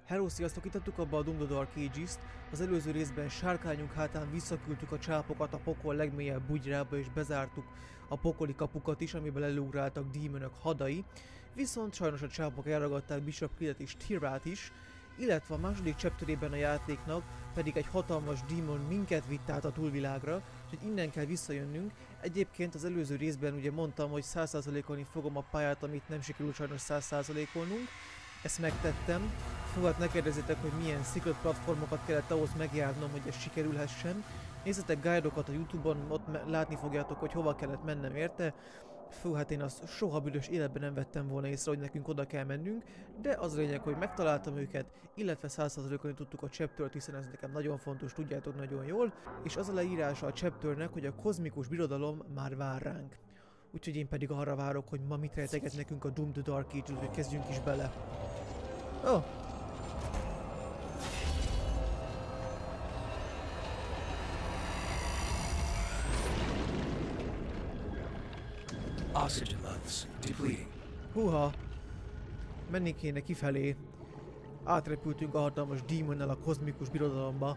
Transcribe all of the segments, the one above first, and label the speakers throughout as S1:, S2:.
S1: Hello, sziasztok! Itt adtuk abba a Doom the Dark Ages-t. Az előző részben sárkányunk hátán visszaküldtük a csápokat a pokol legmélyebb bugyrába és bezártuk a pokoli kapukat is, amiben előugráltak dímonok hadai. Viszont sajnos a csápok elragadták Bishop Creedet és Tyrát is, illetve a második chapterében a játéknak pedig egy hatalmas dímon minket vitt át a túlvilágra, úgyhogy innen kell visszajönnünk. Egyébként az előző részben ugye mondtam, hogy 100%-olni fogom a pályát, amit nem sikerült sajnos 100%-olnunk. Ezt megtettem. Fogat ne kérdezzétek, hogy milyen secret platformokat kellett ahhoz megjárnom, hogy ez sikerülhessen. Nézzetek guide-okat a YouTube-on, ott látni fogjátok, hogy hova kellett mennem érte. Fú, hát én azt soha büdös életben nem vettem volna észre, hogy nekünk oda kell mennünk, de az a lényeg, hogy megtaláltam őket, illetve 100%-on tudtuk a chaptert, hiszen ez nekem nagyon fontos, tudjátok nagyon jól, és az a leírása a chapternek, hogy a kozmikus birodalom már vár ránk. Úgyhogy én pedig arra várok, hogy ma mit rejteget nekünk a Doom the Dark Ages, hogy kezdjünk is bele. Oh.
S2: Oxygen levels depleting.
S1: Húha! Menni kéne kifelé. Átrepültünk a hatalmas dímonnal a kozmikus birodalomba.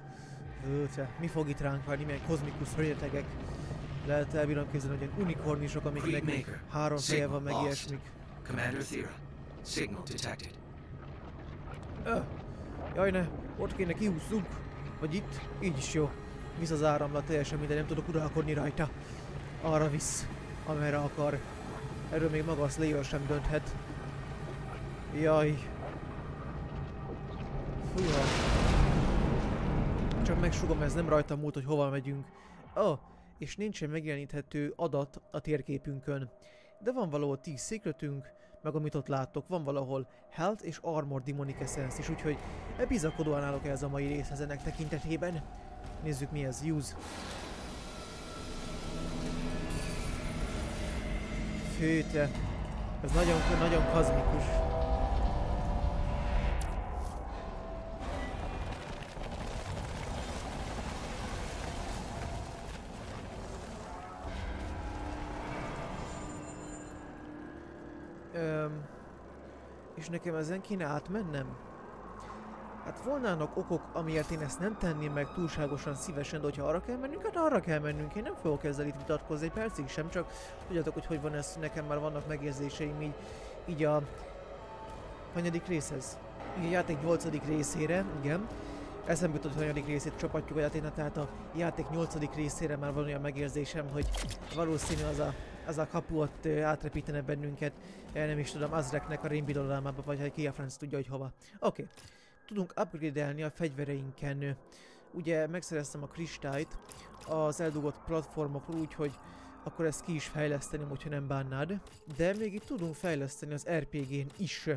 S1: Mi fog itt ránk várni, milyen kozmikus rétegek. Lehet elbírom képzelni, hogy ilyen unikornisok, amiknek 3 feje van, meg ilyesmik.
S2: Commander Thera, signal detected.
S1: Jaj ne, ott kéne kiússzunk. Vagy itt, így is jó. Visz az áramlat, teljesen minden, nem tudok uralkodni rajta. Arra visz, amerre akar. Erről még maga a Slayer sem dönthet. Jaj. Fúha. Csak megsugom, ez nem rajta múlt, hogy hova megyünk. És nincsen megjeleníthető adat a térképünkön. De van valahol 10 secretünk, meg amit ott láttok, van valahol Health és Armor Demonic Essence is, úgyhogy bizakodóan állok ez a mai részhez ennek tekintetében. Nézzük mi ez, use. Főte, ez nagyon kozmikus. És nekem ezen kéne átmennem? Hát volnának okok, amiért én ezt nem tenném meg túlságosan szívesen, de hogyha arra kell mennünk, hát arra kell mennünk. Én nem fogok ezzel itt vitatkozni egy percig sem, csak tudjátok, hogy van ez, nekem már vannak megérzéseim így a hanyadik részhez. Így a játék 8. részére, igen. Eszembe jutott, hogy a hanyadik részét csapatjuk a játéknak, tehát a játék 8. részére már van olyan megérzésem, hogy valószínű az a kapu ott átrepítene bennünket, nem is tudom, Azreknek a rémbirodalmába, vagy ha ki a franc tudja, hogy hova. Oké. Tudunk upgrade-elni a fegyvereinken. Ugye megszereztem a kristályt az eldugott platformokról, úgyhogy akkor ezt ki is fejleszteném, hogyha nem bánnád. De még itt tudunk fejleszteni az RPG-n is.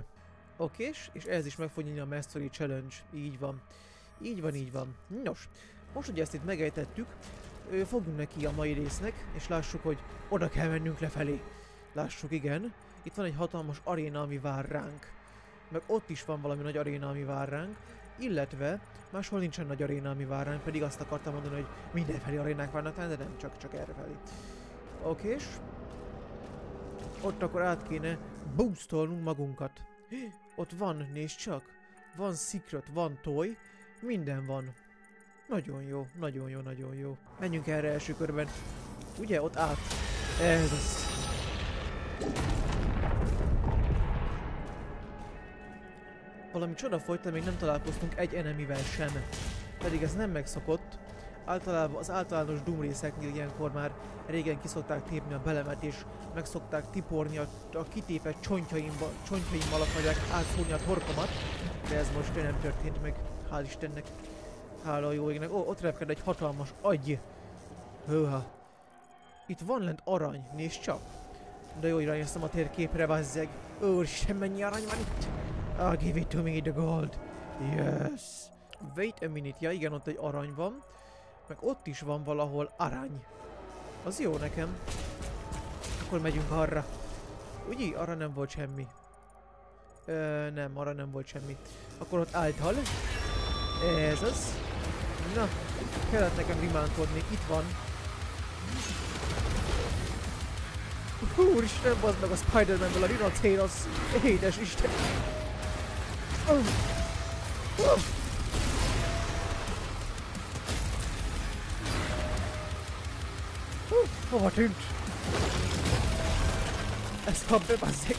S1: Okés, és ez is meg fog nyílni a Mastery Challenge. Így van. Így van. Nos, most ugye ezt itt megejtettük, fogjunk neki a mai résznek, és lássuk, hogy oda kell mennünk lefelé. Lássuk, igen. Itt van egy hatalmas aréna, ami vár ránk. Meg ott is van valami nagy aréna, ami vár ránk. Illetve máshol nincsen nagy aréna, ami vár ránk, pedig azt akartam mondani, hogy mindenfelé arénák várnak, de nem, csak errefelé. Okés. Ott akkor át kéne boostolnunk magunkat. Ott van, nézd csak. Van secret, van toy. Minden van. Nagyon jó. Menjünk erre első körben. Ugye, ott át. Ez az. Valami csoda folytán még nem találkoztunk egy enemivel sem. Pedig ez nem megszokott. Általában az általános Doom részeknél ilyenkor már régen kiszokták tépni a belemet, és meg szokták tiporni a kitépett csontjaimmal akarják átszúrni a torkomat. De ez most nem történt meg. Hál' Istennek. Hála a jó égnek. Ott repked egy hatalmas agy. Hőha. Itt van lent arany, nézd csak. De jó irányoztam a térképre, bazzeg. Úristen, mennyi arany van itt. Give it to me, the gold. Yes. Wait a minute. Ja igen, ott egy arany van. Meg ott is van valahol arany. Az jó nekem. Akkor megyünk arra. Ugye? Arra nem volt semmi. Nem, arra nem volt semmi. Akkor ott által. Ez az. Na, kellett nekem rimánkodni. Itt van. Úristen, bazd meg a Spider-Man-ből a Rhinoceros. Édes Isten. Hova tűnt? Ezt kap be, bazzeg!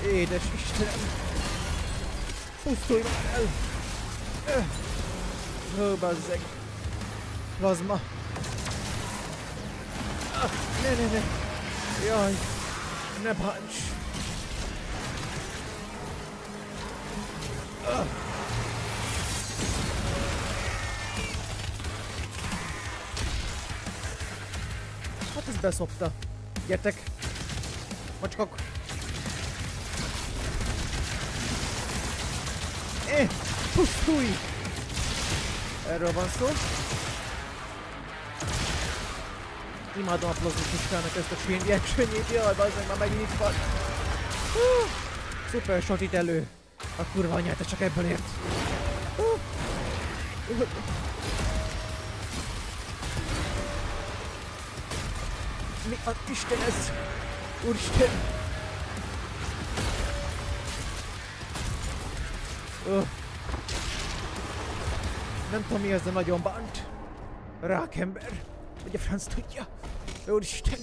S1: Édes Istenem! Pusztulj már el! Bazzeg! Plazma! Ne! Jaj! Ne bánts! Hát ez beszopta. Gyertek! Macskak! Pusztulj! Erről van szó. Imádom a plazmikuskának ezt a chain reaction-jét. Jaj, bazdmeg, már megint itt van. Szuper shot itt elő. A kurva anyát, ez csak ebből ért. Mi a Isten ez? Úristen! Nem tudom mi ez, de nagyon bánt. Rákember. Vagy a franc tudja. Úristen!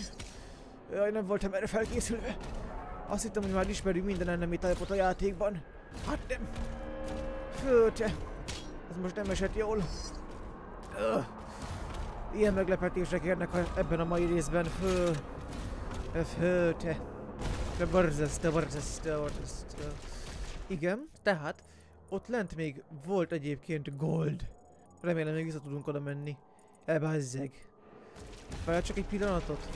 S1: Jaj, nem voltam erre felkészülve. Azt hittem, hogy már ismerjük minden enemy type-ot a játékban. Hát nem. Fő te. Ez most nem esett jól. Ilyen meglepetések érnek ebben a mai részben. Fő te. Te borzasztó. Igen, tehát ott lent még volt egyébként gold. Remélem még vissza tudunk oda menni. Elbázzeg. Várjál csak egy pillanatot.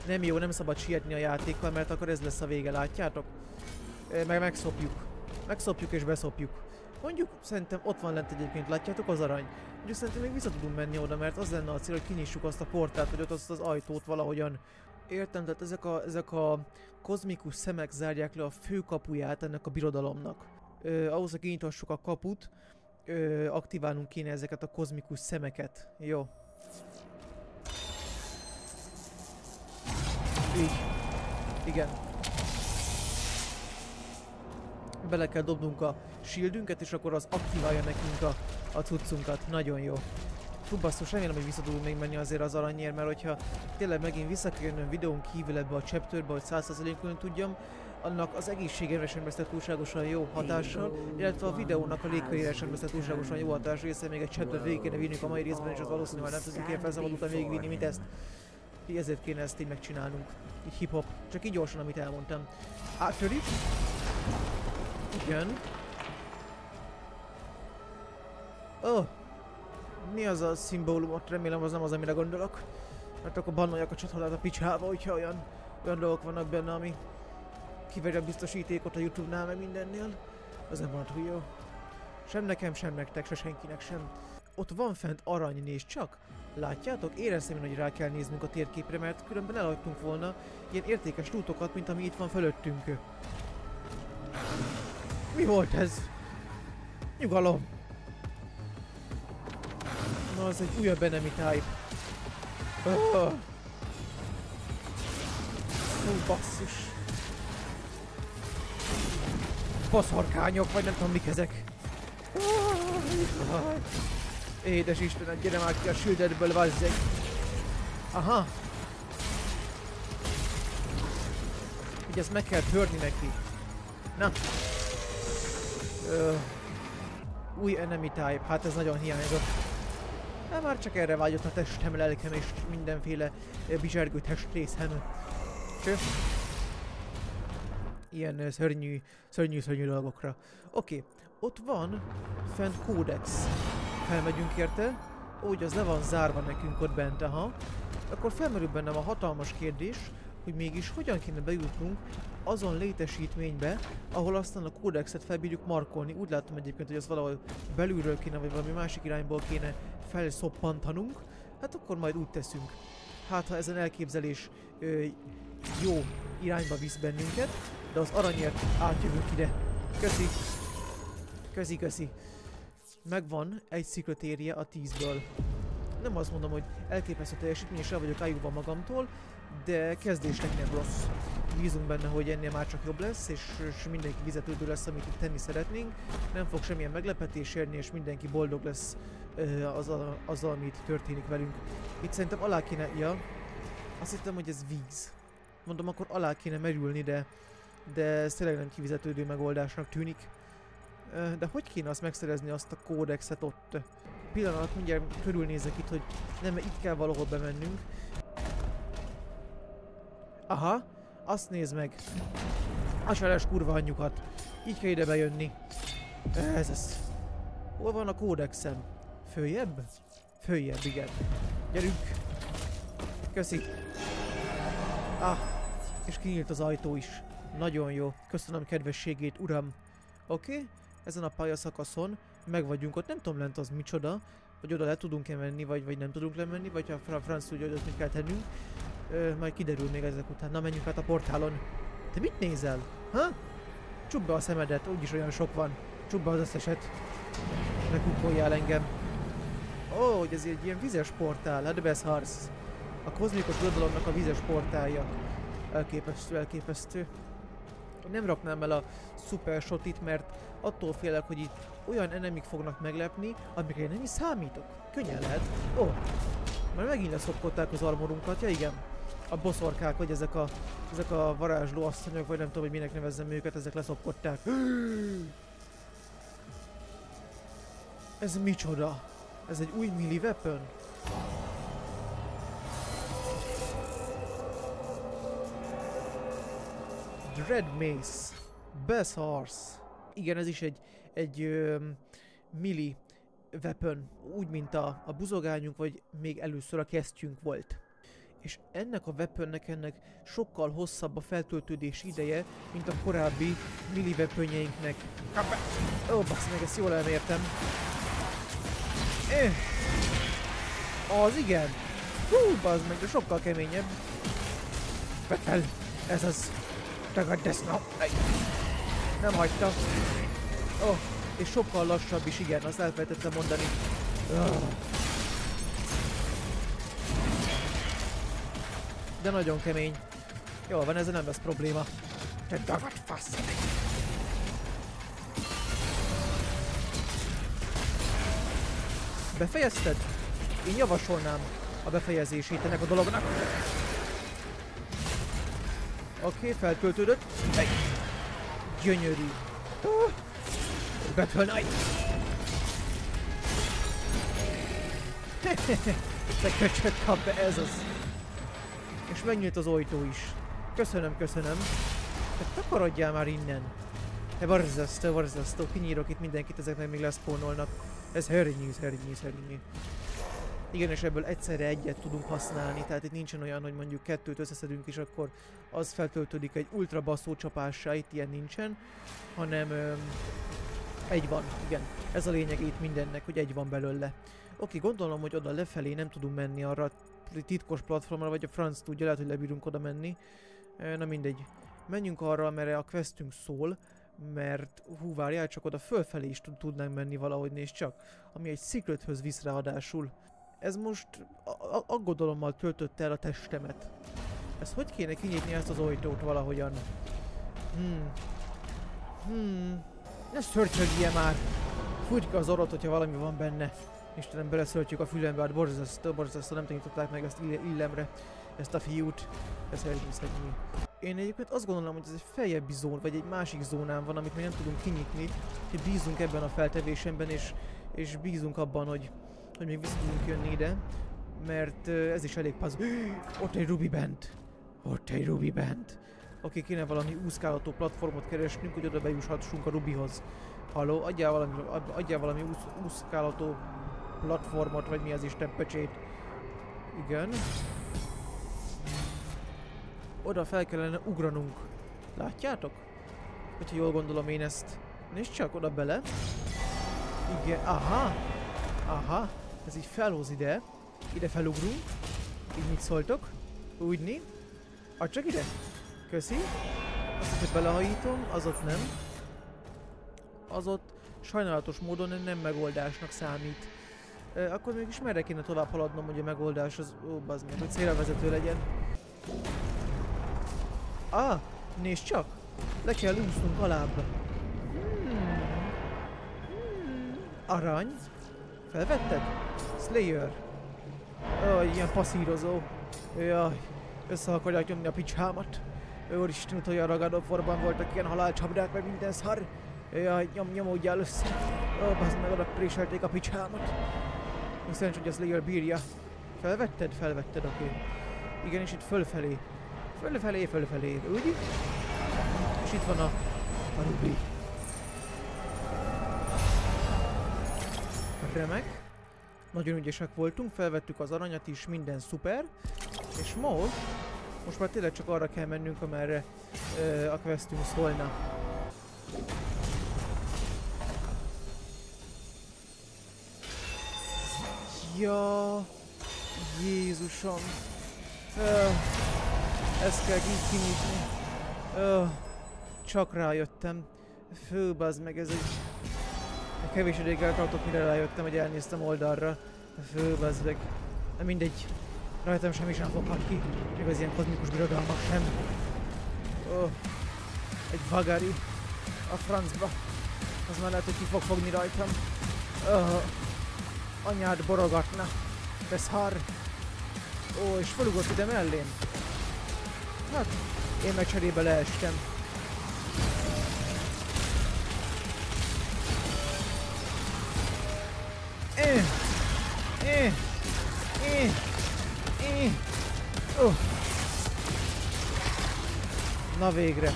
S1: Nem jó, nem szabad sietni a játékkal, mert akkor ez lesz a vége, látjátok? Megszopjuk. Megszopjuk és beszopjuk. Mondjuk szerintem ott van lent egyébként, látjátok az arany? Mondjuk szerintem még vissza tudunk menni oda, mert az lenne a cél, hogy kinyissuk azt a portát, vagy ott azt az ajtót valahogyan. Értem, tehát ezek a kozmikus szemek zárják le a főkapuját ennek a birodalomnak. Ahhoz, hogy kinyitassuk a kaput, aktiválnunk kéne ezeket a kozmikus szemeket. Jó. Így. Igen. Bele kell dobnunk a shieldünket, és akkor az aktiválja nekünk a cuccunkat. Nagyon jó. Fú, basszus, remélem, hogy vissza tudunk még menni azért az aranyért, mert hogyha tényleg megint vissza kell jönnöm videón kívül ebbe a chapterbe, hogy 100%-on tudjam, annak az egészségemre sem lesz túlságosan jó hatással, illetve a videónak a légkörére sem lesz túlságosan jó hatással, hiszen még egy chapter végig kéne vinnünk a mai részben, és az valószínűleg nem tudjuk ilyen felszabadultan végigvinni, mint ezt. Így ezért kéne ezt így megcsinálnunk. Így hip-hop. Csak így gyorsan, amit elmondtam. Áttörik. Igen. Oh. Mi az a szimbólumot? Remélem az nem az, amire gondolok. Mert akkor bannoljak a csatornát a picsába, hogyha olyan dolgok vannak benne, ami kiveri a biztosítékot a YouTube-nál, meg mindennél. Az nem van túl jó. Sem nekem, sem nektek, se senkinek sem. Ott van fent arany, nézd csak! Látjátok? Éreztem én, hogy rá kell néznünk a térképre, mert különben elhagytunk volna ilyen értékes lootokat, mint ami itt van fölöttünk. Mi volt ez? Nyugalom! Na, az egy újabb enemy type. Hú, basszus! Baszarkányok, vagy nem tudom mik ezek. Édes Istenem, gyere már ki a shieldedből, vazzeg! Aha! Így ezt meg kell törni neki. Na! Új enemy type, hát ez nagyon hiányzott. De már csak erre vágyott a testem, lelkem és mindenféle bizsergő testrészem. Csöf! Ilyen szörnyű dolgokra. Oké, ott van fent kódex. Felmegyünk érte, úgy az le van zárva nekünk ott bent, aha. Akkor felmerül bennem a hatalmas kérdés, hogy mégis hogyan kéne bejutnunk azon létesítménybe, ahol aztán a kódexet felbírjuk markolni. Úgy látom egyébként, hogy az valahol belülről kéne, vagy valami másik irányból kéne felszoppantanunk. Hát akkor majd úgy teszünk. Hát ha ezen elképzelés jó irányba visz bennünket, de az aranyért átjövünk ide. Köszi! Köszi! Megvan egy secret area a 10-ből. Nem azt mondom, hogy elképesztő teljesítmény, és el vagyok ájúva magamtól, de kezdésnek nem rossz. Bízunk benne, hogy ennél már csak jobb lesz, és mindenki vizetődő lesz, amit itt tenni szeretnénk. Nem fog semmilyen meglepetés érni, és mindenki boldog lesz azzal, ami itt történik velünk. Itt szerintem alá kéne... Ja, azt hittem, hogy ez víz. Mondom, akkor alá kéne merülni, de ez tényleg nem kivizetődő megoldásnak tűnik. De hogy kéne azt megszerezni, azt a kódexet ott? Pillanat, mindjárt körülnézek itt, hogy nem, itt kell valahol bemennünk. Aha, azt nézd meg. A seres kurva anyjukat. Így kell ide bejönni. Ez az. Hol van a kódexem? Följebb? Följebb, igen. Gyerünk. Köszi. Ah, és kinyílt az ajtó is. Nagyon jó. Köszönöm kedvességét, uram. Oké, ezen a pályaszakaszon meg vagyunk ott. Nem tudom lent az micsoda. Vagy oda le tudunk-e menni, vagy nem tudunk lemenni, vagy ha a franc tudja, hogy ott mit kell tennünk. Majd kiderül még ezek után. Na, menjünk át a portálon. Te mit nézel? Ha? Csukd be a szemedet, úgyis olyan sok van. Csukd be az összeset. Ne kukkoljál engem. Ó, hogy ez egy ilyen vizes portál. Hát beszarsz. A kozmikus uradalomnak a vizes portálja. Elképesztő, elképesztő. Nem raknám el a szuper shotit, mert attól félek, hogy itt olyan enemik fognak meglepni, amikre én nem is számítok. Könnyen lehet. Ó, már megint leszopkodták az armorunkat, ja igen. A boszorkák, vagy ezek a varázsló asszonyok, vagy nem tudom, hogy minek nevezzem őket, ezek leszopkodták. Ez micsoda? Ez egy új melee weapon? Dread Mace. Beszarsz. Igen, ez is egy melee weapon. Úgy, mint a buzogányunk, vagy még először a kesztyünk volt. És ennek a weaponnek ennek sokkal hosszabb a feltöltődés ideje, mint a korábbi melee weaponjeinknek. Ó, basz meg, ezt jól elmértem. Az igen. Hú, bazd meg, de sokkal keményebb. Betel, ez az. Tagad ezt, na. Nem hagyta. Oh, és sokkal lassabb is, igen, azt elfelejtettem mondani. De nagyon kemény. Jól van, ezzel nem lesz probléma. Te dagad fasz! Befejezted? Én javasolnám a befejezését ennek a dolognak. Oké, feltöltődött. Egy. Gyönyörű. Battle Knight. Te köcsöt kap be, ez az. És megnyílt az ajtó is. Köszönöm, köszönöm. Te takarodjál már innen. Te varzasztó, kinyírok itt mindenkit, ezek meg még leszpónolnak. Ez hernyűz. Igen, és ebből egyszerre egyet tudunk használni, tehát itt nincsen olyan, hogy mondjuk kettőt összeszedünk, és akkor az feltöltődik egy ultra basszó csapássá, itt ilyen nincsen, hanem egy van, igen. Ez a lényeg itt mindennek, hogy egy van belőle. Oké, gondolom, hogy oda lefelé nem tudunk menni arra a titkos platformra, vagy a franc tudja, lehet, hogy lebírunk oda menni. Na mindegy. Menjünk arra, amerre a questünk szól, mert hú, várjál, csak oda fölfelé is tudnánk menni valahogy, nézd csak, ami egy secrethöz visz ráadásul. Ez most aggodalommal töltötte el a testemet. Ez hogy kéne kinyitni ezt az ajtót valahogyan? Ne szörcsögjél már! Fújt ki az orrot, hogyha valami van benne. Istenem, beleszörtjük a fülembe, hát borzasztó, nem tanították meg ezt illemre. Ezt a fiút. Ez elhiszegni. Én egyébként azt gondolom, hogy ez egy feljebbi zón, vagy egy másik zónán van, amit még nem tudunk kinyitni. Hogy bízunk ebben a feltevésemben, és bízunk abban, hogy még vissza tudunk jönni ide. Mert ez is elég paz. Ott egy Ruby Band. Oké, kéne valami úszkálható platformot keresnünk, hogy oda bejushassunk a Rubyhoz. Halló, adjál valami úszkálható platformot, vagy mi az Isten pöcsét. Igen. Oda fel kellene ugranunk. Látjátok? Hogyha jól gondolom én ezt. Nézd csak, oda bele. Igen, aha. Ez így felhoz ide. Ide felugrunk. Így mit szóltok? Úgyni. Add csak ide. Köszi. Azt, hogy belehajítom, az ott nem. Az ott sajnálatos módon nem megoldásnak számít. Akkor mégis merre kéne tovább haladnom, hogy a megoldás az... Ó, bazd meg, hogy célra vezető legyen. Nézd csak! Le kell úsznunk alábbra. Arany? Felvetted? Slayer. Ilyen passzírozó. Jaj, össze akarják nyomni a picsámat. Úristen, olyan ragadóforban voltak ilyen halálcsapdák, meg minden szar. Jaj, nyomódjál össze. Bazd meg, oda préselték a picsámat. Még szerencs, hogy a Slayer bírja. Felvetted? Felvetted, oké. Igen, és itt fölfelé. Fölfelé, úgy? És itt van a rubi. Remek. Nagyon ügyesek voltunk, felvettük az aranyat is, minden szuper. És most már tényleg csak arra kell mennünk, amerre a questünk szólna. Ja, Jézusom. Ezt kell így kinyitni. Csak rájöttem. Fő, bazd meg, ez egy... Kevés ideig eltartott, mire rájöttem, hogy elnéztem oldalra. Fő, bazd meg. De mindegy. Rajtam semmi sem foghat ki. Még az ilyen kozmikus birodalmak sem. Egy vagari. A francba. Az már lehet, hogy ki fog fogni rajtam. Anyád borogatna. De szar. És felugott ide mellém. Hát, én meg cserébe leestem. Na végre.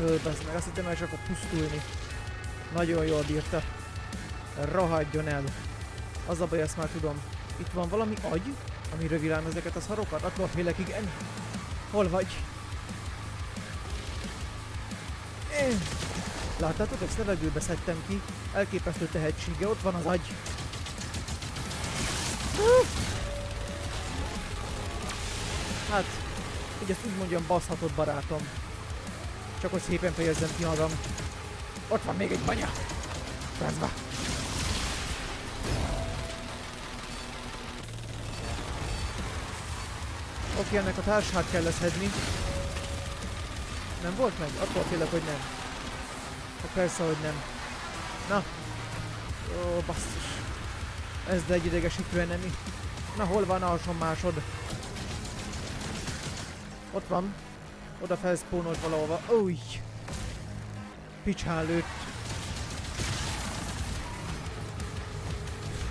S1: Bazd meg, azt hittem el csak fog pusztulni. Nagyon jól bírta. Rohadjon el. Az a baj, ezt már tudom. Itt van valami agy, ami rövilám ezeket a szarokat. Attól félek, igen. Hol vagy? Láttátok, ezt levegőbe szedtem ki. Elképesztő tehetsége, ott van az agy. Hát, hogy ezt úgy mondjam, baszhatod, barátom. Csak hogy szépen fejezzem ki magam. Ott van még egy banya. Francba. Oké, ennek a társát kell leszedni. Nem volt meg? Attól félek, hogy nem. Persze, hogy nem. Na. Ó, basszus. Ez de egy idegesítő enemi. Na, hol van alson másod? Ott van. Oda felspawnolt valahova. Új! Picsán lőtt.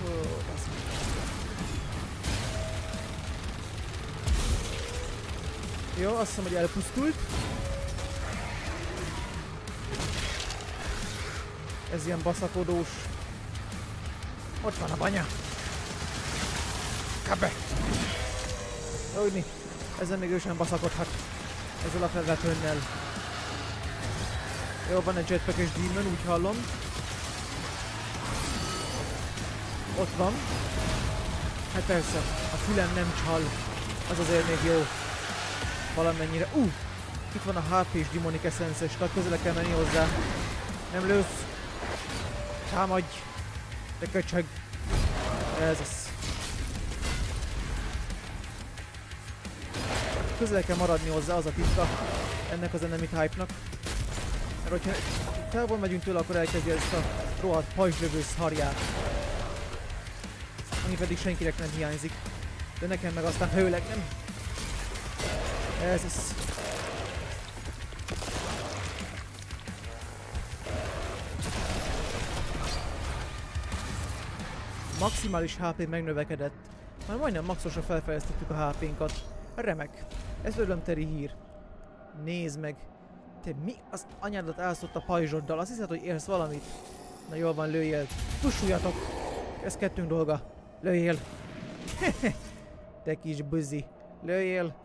S1: Ó, basszus. Jó, azt hiszem, hogy elpusztult. Ez ilyen baszakodós. Ott van a banya. Kapbe! Úgy, ezzel még ő sem baszakodhat. Ezzel a felvetőnnel. Jó, van egy jetpack-es demon, úgy hallom. Ott van. Hát persze, a fülem nem csal. Az azért még jó. Valamennyire. Itt van a HP-s Demonic Essence-es, tehát közel kell menni hozzá. Nem lősz. Támadj! De köcsög! Ez az. Közel kell maradni hozzá, az a titka ennek az enemy type-nak. Mert hogyha távol megyünk tőle, akkor elkezdi ezt a rohadt pajzslövő szarját. Ami pedig senkinek nem hiányzik. De nekem meg aztán főleg nem. Ez az. Maximális HP megnövekedett. Már majdnem maxosra felfejlesztettük a HP-nkat. Remek. Ez örömteli hír. Nézd meg. Te mi az anyádat elszott a pajzsoddal? Azt hiszed, hogy érsz valamit? Na jól van, lőjél. Tussuljatok! Ez kettőnk dolga. Lőjél. Te kis buzi. Lőjél.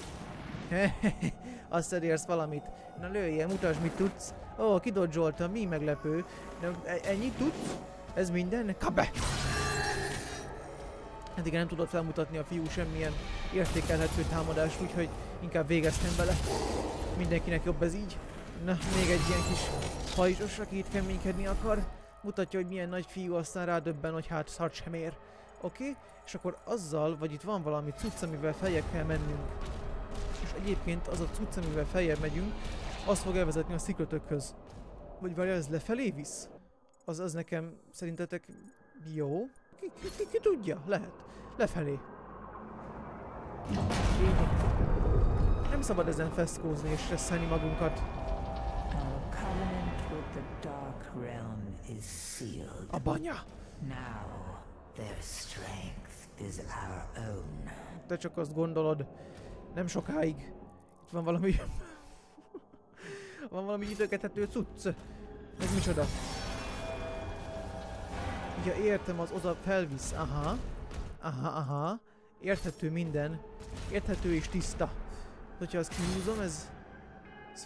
S1: Azt hiszed, érsz valamit. Na lőjél, mutasd, mit tudsz. Kidodzsoltam, mi meglepő. Ennyit tudsz? Ez minden? Kapbe! Hát igen, nem tudott felmutatni a fiú semmilyen értékelhető támadást, úgyhogy inkább végeztem vele. Mindenkinek jobb ez így. Na, még egy ilyen kis pajzsos, aki itt keménykedni akar. Mutatja, hogy milyen nagy fiú, aztán rádöbben, hogy hát szart sem ér. Oké? És akkor azzal, vagy itt van valami cucc, amivel feljebb kell mennünk. És egyébként az a cucc, amivel feljebb megyünk, az fog elvezetni a szikletökhöz. Vagy várjál, ez lefelé visz? Az nekem szerintetek jó? Ki tudja? Lehet. Lefelé. Így. Nem szabad ezen feszkózni és stresszelni magunkat.
S3: Our covenant with the Dark Realm is sealed.
S1: A banya!
S3: Now, their strength is our own.
S1: Te csak azt gondolod, nem sokáig. Itt van valami... van valami időgethető cucc. Ez micsoda? Ja, értem, az oda felvisz. Aha. Aha. Érthető minden. Érthető és tiszta. Hogyha azt kihúzom, ez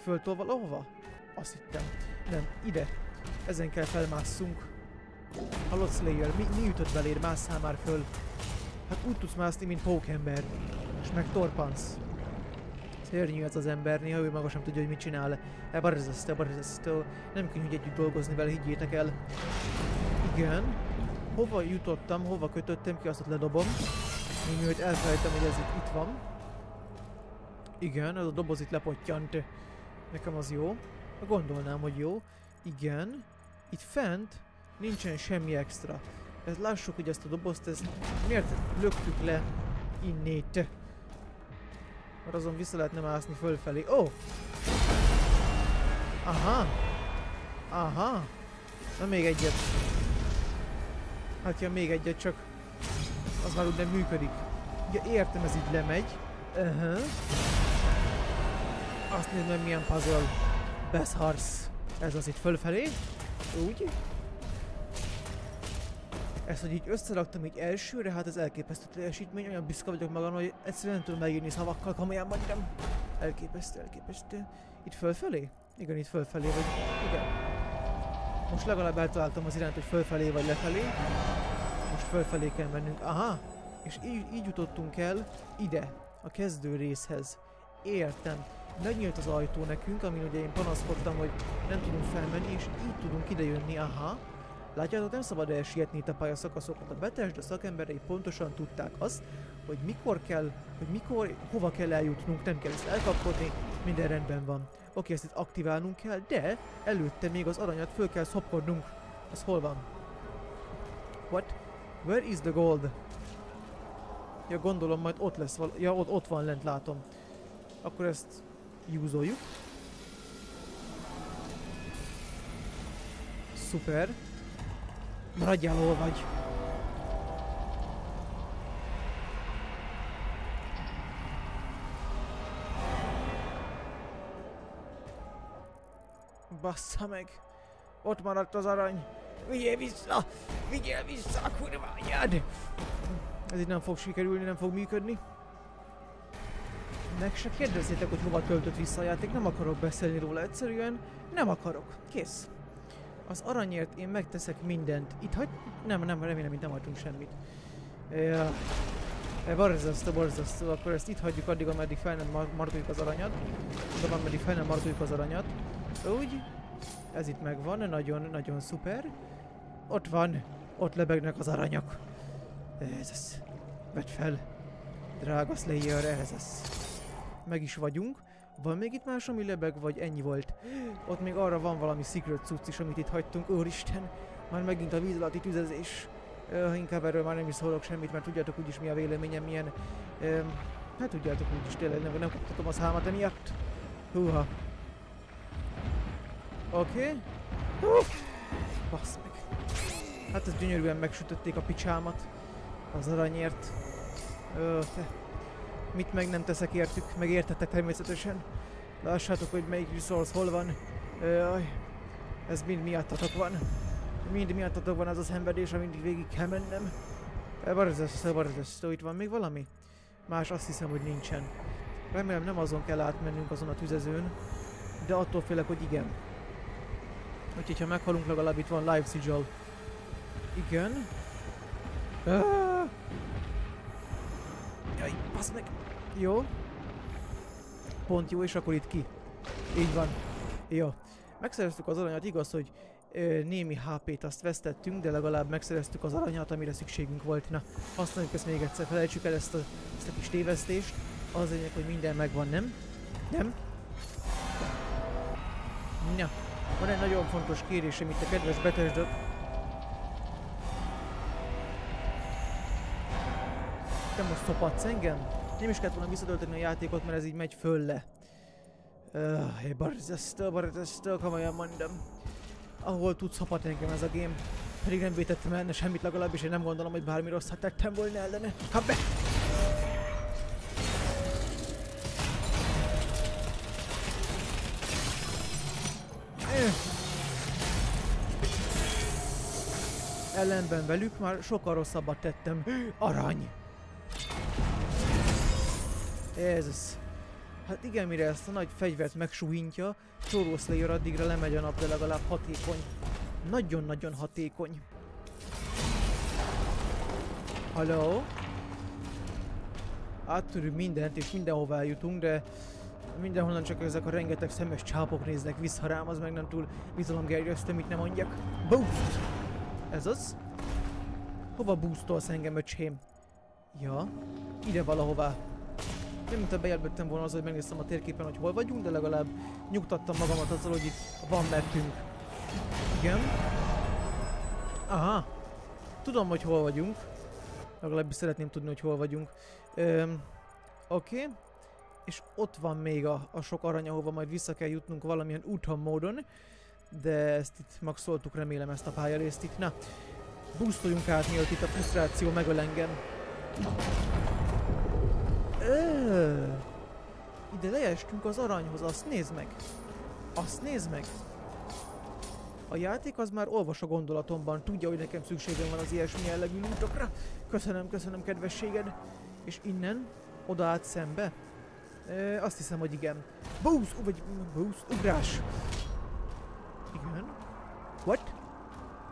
S1: föltol valahova? Azt hittem. Nem, ide. Ezen kell felmásszunk. Hallod, Slayer, mi ütött beléd? Másszál már föl. Hát úgy tudsz mászni, mint pókember. És megtorpansz. Szörnyű ez az ember, néha ő maga sem tudja, hogy mit csinál. Barzasztó. Nem könnyű együtt dolgozni vele, higgyétek el. Igen. Hova jutottam, hova kötöttem ki, azt ott ledobom. Még mielőtt elfelejtem, hogy ez itt van. Igen, ez a doboz itt lepottyant. Nekem az jó. Gondolnám, hogy jó. Igen. Itt fent nincsen semmi extra. Ez lássuk, hogy ezt a dobozt, miért löktük le innét. Mert azon vissza lehetne mászni fölfelé. Ó! Oh! Aha! Na még egyet. Hát ja, még egyet, csak az már úgy nem működik. Ja, értem, ez így lemegy. Azt nézd meg, milyen puzzle. Beszarsz. Ez az itt fölfelé. Úgy. Ezt, hogy így összeraktam így elsőre, hát ez elképesztő teljesítmény. Olyan büszke vagyok magam, hogy egyszerűen nem tudom megírni szavakkal, komolyan mondjam. Elképesztő. Itt fölfelé? Igen, itt fölfelé, vagy... Igen. Most legalább eltaláltam az irányt, hogy fölfelé vagy lefelé. Most fölfelé kell mennünk. Aha! És így jutottunk el ide, a kezdő részhez. Értem. Megnyílt az ajtó nekünk, amin ugye én panaszkodtam, hogy nem tudunk felmenni, és így tudunk idejönni. Aha! Látjátok, nem szabad elsietni itt a pályaszakaszokat. A Bethesda szakemberei pontosan tudták azt, hogy hova kell eljutnunk, nem kell ezt elkapkodni, minden rendben van. Oké, ezt itt aktiválnunk kell, de előtte még az aranyat föl kell szopkodnunk. Az hol van? What? Where is the gold? Ja, gondolom majd ott lesz ja, ott van lent, látom. Akkor ezt usoljuk. Szuper. Maradjál, hol vagy. Bassza meg. Ott maradt az arany. Vigyél vissza! Vigyél vissza, kurva anyád! Ez itt nem fog sikerülni, nem fog működni. Meg se kérdezzétek, hogy hova töltött vissza a játék, nem akarok beszélni róla, egyszerűen nem akarok. Kész. Az aranyért én megteszek mindent. Itt nem, remélem, itt nem hagytunk semmit. Ja. Borzasztó, akkor ezt itt hagyjuk addig, ameddig fel nem markoljuk az aranyat. Oda, ameddig fel nem markoljuk az aranyat. Úgy. Ez itt megvan, nagyon szuper. Ott van, ott lebegnek az aranyak. Ez az. Vedd fel. Drága Slayer, ez az. Meg is vagyunk. Van még itt más, ami lebeg, vagy ennyi volt? Ott még arra van valami secret cucc is, amit itt hagytunk. Úristen, már megint a víz alatti tüzezés. Inkább erről már nem is szólok semmit, mert tudjátok úgyis mi a véleményem, milyen... hát tudjátok úgyis, tényleg nem kaptatom a számat emiatt. Húha. Oké. Bassz meg. Hát ez gyönyörűen megsütötték a picsámat. Az aranyért. Te. Mit meg nem teszek értük, meg értettek természetesen. Lássátok, hogy melyik resource hol van. Ez mind miattatok van. Mind miattatok van az a szenvedés, amit végig kell mennem. Borzasztó, itt van még valami? Más azt hiszem, hogy nincsen. Remélem nem azon kell átmennünk, azon a tüzezőn. De attól félek, hogy igen. Úgyhogy ha meghalunk, legalább itt van live sigil. Igen. Jaj, bassz meg! Jó. Pont jó, és akkor itt ki. Így van. Jó. Megszereztük az aranyat, igaz, hogy Némi HP-t azt vesztettünk, de legalább megszereztük az aranyat, amire szükségünk volt. Na, használjuk ezt még egyszer, felejtsük el ezt a kis tévesztést. Az lényeg, hogy minden megvan, nem? Nem? Na, van egy nagyon fontos kérésem itt a kedves Bethesda. Te most szopatsz engem? Nem is kellett volna visszatölteni a játékot, mert ez így megy föl le. Barzasztó, komolyan mondom. Ahol tudsz, szopat engem ez a game. Pedig nem vétettem ellene semmit, legalábbis én nem gondolom, hogy bármi rosszat tettem volna ellene. Kap be! Ellenben velük már sokkal rosszabbat tettem. Arany! Ez az. Hát igen, mire ezt a nagy fegyvert megsúhintja, Sorrow Slayer addigra lemegy a nap, de legalább hatékony. Nagyon-nagyon hatékony. Halló? Áttörünk mindent és mindenhová jutunk, de mindenhonnan csak ezek a rengeteg szemes csápok néznek vissza rám, az meg nem túl bizalomgerjesztő, mit nem mondjak. Boost! Ez az? Hova boostolsz engem, öcsém? Ja, ide valahová. Nem mintha bejelöltem volna az, hogy megnéztem a térképen, hogy hol vagyunk, de legalább nyugtattam magamat azzal, hogy itt van mettünk. Igen. Aha. Tudom, hogy hol vagyunk. Legalábbis szeretném tudni, hogy hol vagyunk. Oké. És ott van még a sok arany, ahova majd vissza kell jutnunk valamilyen úton módon. De ezt itt maxoltuk, remélem, ezt a pályarészt itt. Na, boostoljunk át, mielőtt itt a frusztráció megöl engem. Ide leestünk az aranyhoz, azt nézd meg! Azt nézd meg! A játék az már olvas a gondolatomban, tudja, hogy nekem szükségem van az ilyesmi jellegű lootokra. Köszönöm, köszönöm kedvességed. És innen, oda át szembe? Azt hiszem, hogy igen. Boost, vagy boost, ugrás! Igen. What?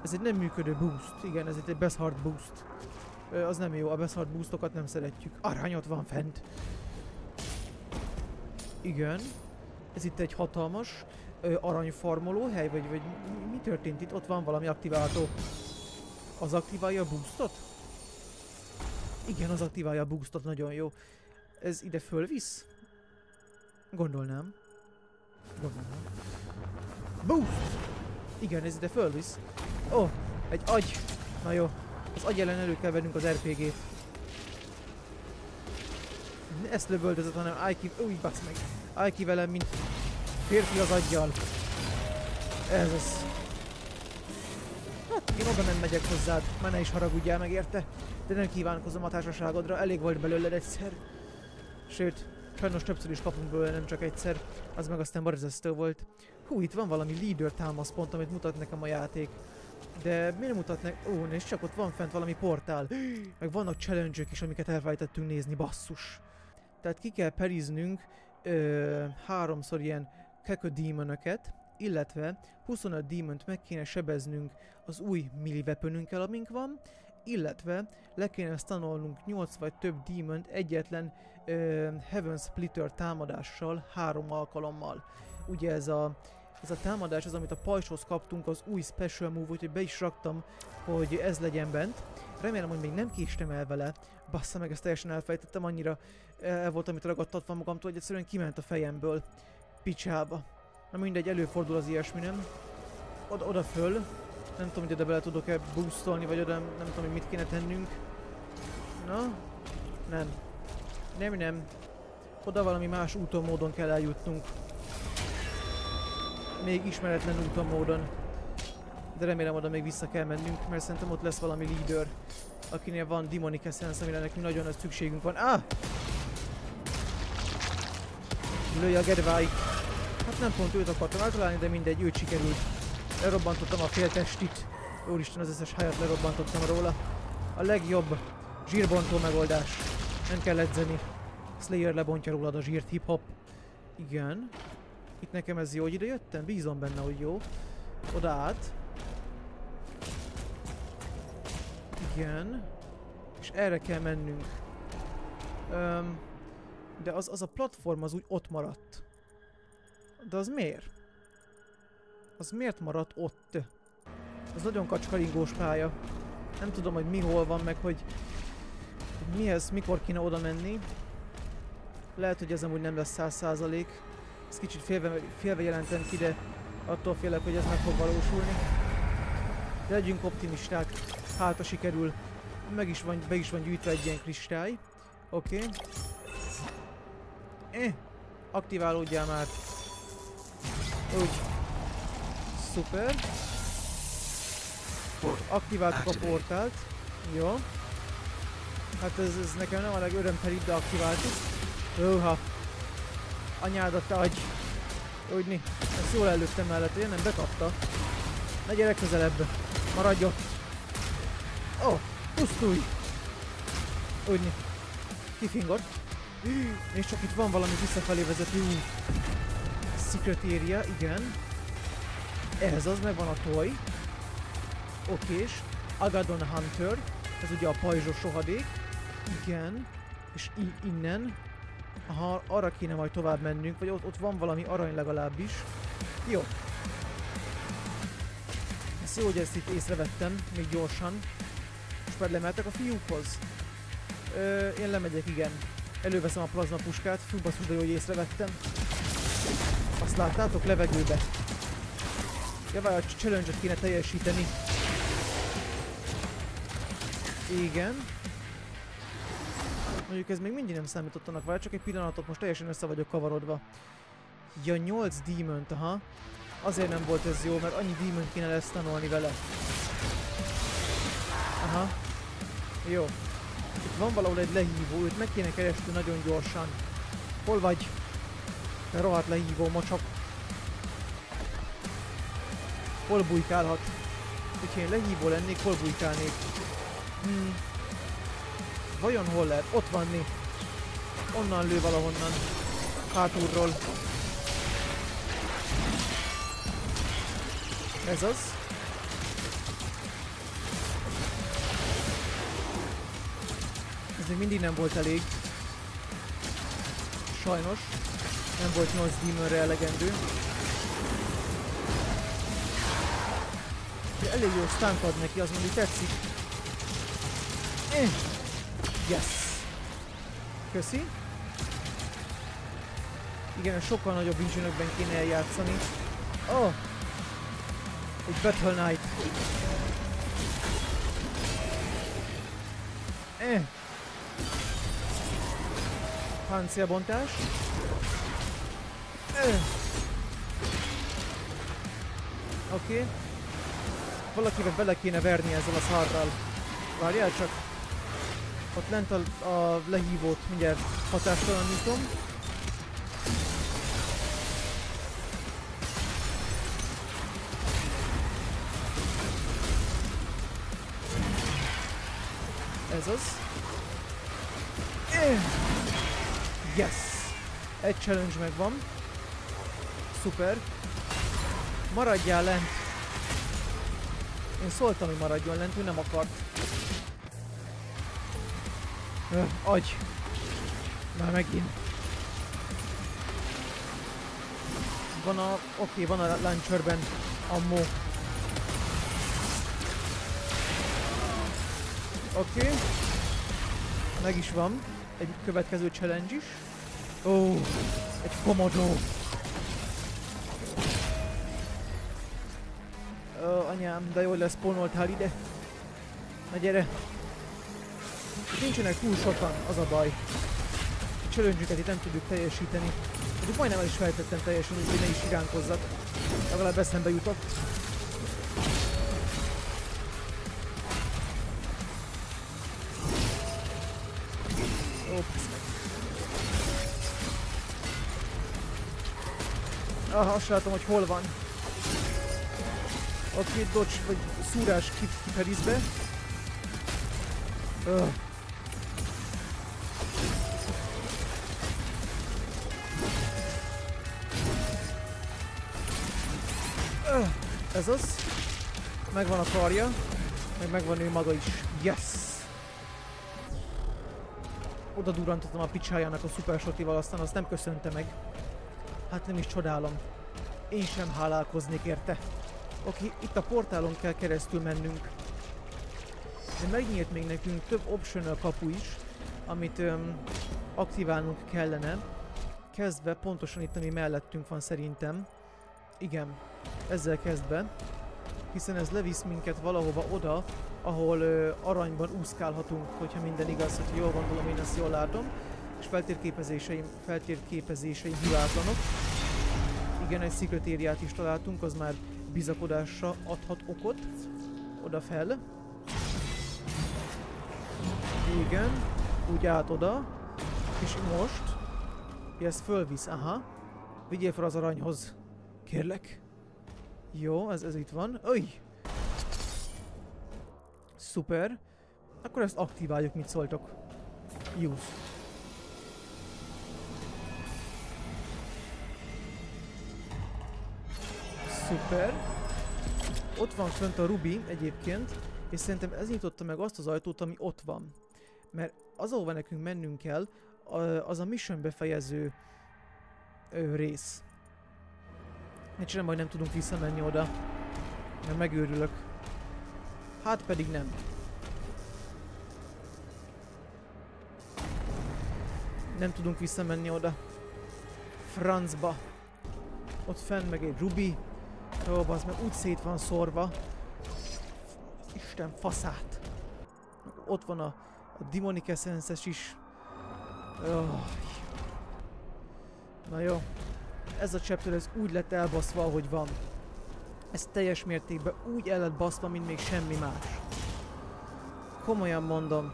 S1: Ez egy nem működő boost. Igen, ez egy best hard boost. Az nem jó, a best hard boostokat nem szeretjük. Aranyot van fent. Igen. Ez itt egy hatalmas aranyfarmoló hely, vagy mi történt itt? Ott van valami aktiválható. Az aktiválja a boostot? Igen, az aktiválja a boostot, nagyon jó. Ez ide fölvisz? Gondolnám. Gondolnám. Boost! Igen, ez ide fölvisz. Ó, egy agy. Na jó. Az agy ellen elő kell vennünk az RPG-t. Ne ezt lövöldözött, hanem állj ki... Új, bassz meg. Állj ki velem, mint férfi az aggyal. Ez az. Hát, én oda nem megyek hozzád. Már ne is haragudjál meg érte. De nem kívánkozom a társaságodra. Elég volt belőled egyszer. Sőt, sajnos többször is kapunk belőle, nem csak egyszer. Az meg aztán borzasztó volt. Hú, itt van valami leader támaszpont, amit mutat nekem a játék. De miért mutatnak? Ó, és csak ott van fent valami portál. Meg vannak challenge-ök is, amiket elfelejtettünk nézni, basszus. Tehát ki kell periznünk 3-szor ilyen Cacodemon-öket, illetve 25 demont meg kéne sebeznünk az új melee weaponünkkel, amink van, illetve le kéne stanolnunk 8 vagy több demont egyetlen Heaven Splitter támadással 3 alkalommal. Ugye ez a támadás az, amit a pajzshoz kaptunk, az új special move, úgyhogy be is raktam, hogy ez legyen bent. Remélem, hogy még nem késtem el vele. Bassza meg, ezt teljesen elfejtettem, annyira el voltam itt ragadtatva magamtól, hogy egyszerűen kiment a fejemből. Picsába. Na mindegy, előfordul az ilyesmi, nem? Oda föl. Nem tudom, hogy oda bele tudok-e boostolni, vagy oda nem tudom, hogy mit kéne tennünk. Na? Nem. Nem. Oda valami más úton, módon kell eljutnunk. Még ismeretlen úton, módon. De remélem oda még vissza kell mennünk, mert szerintem ott lesz valami leader, akinél van demonic essence, amire nekünk nagyon nagy szükségünk van. Lőj a gedváig! Hát nem pont őt akartam eltalálni, de mindegy, őt sikerült. Lerobbantottam a féltestit. Úristen, az összes hájat lerobbantottam róla. A legjobb zsírbontó megoldás. Nem kell edzeni. Slayer lebontja rólad a zsírt, hip-hop. Igen. Itt nekem ez jó, hogy ide jöttem? Bízom benne, hogy jó. Oda át. Igen. És erre kell mennünk. De az a platform az úgy ott maradt. De az miért? Az miért maradt ott? Ez nagyon kacskaringós pálya. Nem tudom, hogy mi hol van, meg hogy mihez, mikor kéne oda menni. Lehet, hogy ez amúgy nem lesz 100%. Ezt kicsit félve jelentem ki, de attól félek, hogy ez meg fog valósulni. De legyünk optimisták. Hát, ha sikerül. Be is van gyűjtve egy ilyen kristály. Oké. Aktiválódjál már. Úgy. Szuper. Aktiváltuk a portált. Jó. Hát ez nekem nem a legörömtelibb, de aktiváltuk. Jóha. Anyádat adj. Úgyni. Ezt jól előttem mellett, én nem bekapta. Ne gyere közelebb. Maradj ott. Ó, pusztulj. Úgyni. Kifingott. És csak itt van valami visszafelé vezető út. Secret area, igen. Ez az, megvan a toy. Okés. Agadon Hunter. Ez ugye a pajzsos sohadék. Igen. És innen. Aha, arra kéne majd tovább mennünk, vagy ott van valami arany legalábbis. Jó. Ez jó, hogy ezt itt észrevettem, még gyorsan. Most már lemeltek a fiúkhoz? Én lemegyek, igen. Előveszem a plazma puskát. Fú, basszus, de jó, hogy észrevettem. Azt láttátok? Levegőbe. Javály, a challenge-et kéne teljesíteni. Igen. Mondjuk ez még mindig nem számított annak, várj csak egy pillanatot, most teljesen össze vagyok kavarodva. Ja, 8 demont, aha. Azért nem volt ez jó, mert annyi demont kéne lesz tanulni vele. Aha. Jó. Itt van valahol egy lehívó, őt meg kéne keresni nagyon gyorsan. Hol vagy? Te rohadt lehívó mocsok. Hol bujkálhat? Hogyha én lehívó lennék, hol bujkálnék? Vajon hol lehet? Ott van mi. Onnan lő valahonnan. Hátulról. Ez az. Ez még mindig nem volt elég. Sajnos. Nem volt 8 demonre elegendő. De elég jó stánk ad neki, az mondjuk tetszik. Yes! Köszi. Igen, sokkal nagyobb visionökben kéne eljátszani. Oh! Egy Battle Knight. Páncélbontás. Oké. Valakivel bele kéne verni ezzel a szarral. Várjál csak. Ott lent a lehívót mindjárt hatástalanítom. Ez az. Yes! Egy challenge megvan. Szuper. Maradjál lent. Én szóltam, hogy maradjon lent, ő nem akart. Agy! Már megint. Van a... Oké, van a launcherben ammo. Oké. Meg is van. Egy következő challenge is. Ó, egy komodo. Anyám, de jól leszpónoltál ide. Na gyere. Nincsenek túl sokan, az a baj. A challenge-üket itt nem tudjuk teljesíteni. Mondjuk majdnem el is feltettem teljesen, úgyhogy ne is iránkozzak. Legalább eszembe jutott. Aha, azt látom, hogy hol van. Oké, dodge, vagy szúrás kifelizbe. Ez az. Megvan a karja. Meg megvan ő maga is. Yes! Oda durrantottam a picsájának a szuper shotival, aztán azt nem köszönte meg. Hát nem is csodálom. Én sem hálálkoznék érte. Oké, itt a portálon kell keresztül mennünk. De megnyílt még nekünk több optional kapu is, amit aktiválnunk kellene. Kezdve pontosan itt, ami mellettünk van szerintem. Igen, ezzel kezdve. Hiszen ez levisz minket valahova oda, ahol aranyban úszkálhatunk, hogyha minden igaz, hogy jól gondolom, én ezt jól látom. És feltérképezéseim hibátlanok. Igen, egy secret area-t is találtunk, az már bizakodásra adhat okot. Oda fel. Igen, úgy át oda. És most... ez fölvisz, aha. Vigyél fel az aranyhoz. Kérlek. Jó, ez itt van. Öj! Szuper. Akkor ezt aktiváljuk, mit szóltok. Use. Szuper. Ott van fönt a Ruby egyébként, és szerintem ez nyitotta meg azt az ajtót, ami ott van. Mert az, ahova nekünk mennünk kell, az a mission befejező rész. Egyszerűen majd nem tudunk visszamenni oda, mert megőrülök. Hát pedig nem. Nem tudunk visszamenni oda. Francba. Ott fenn meg egy Ruby. Ó, az meg úgy szét van szórva. Isten faszát. Ott van a Demonic Essence-es is. Oh. Na jó. Ez a chapter ez úgy lett elbaszva, ahogy van. Ez teljes mértékben úgy el lett baszva, mint még semmi más. Komolyan mondom.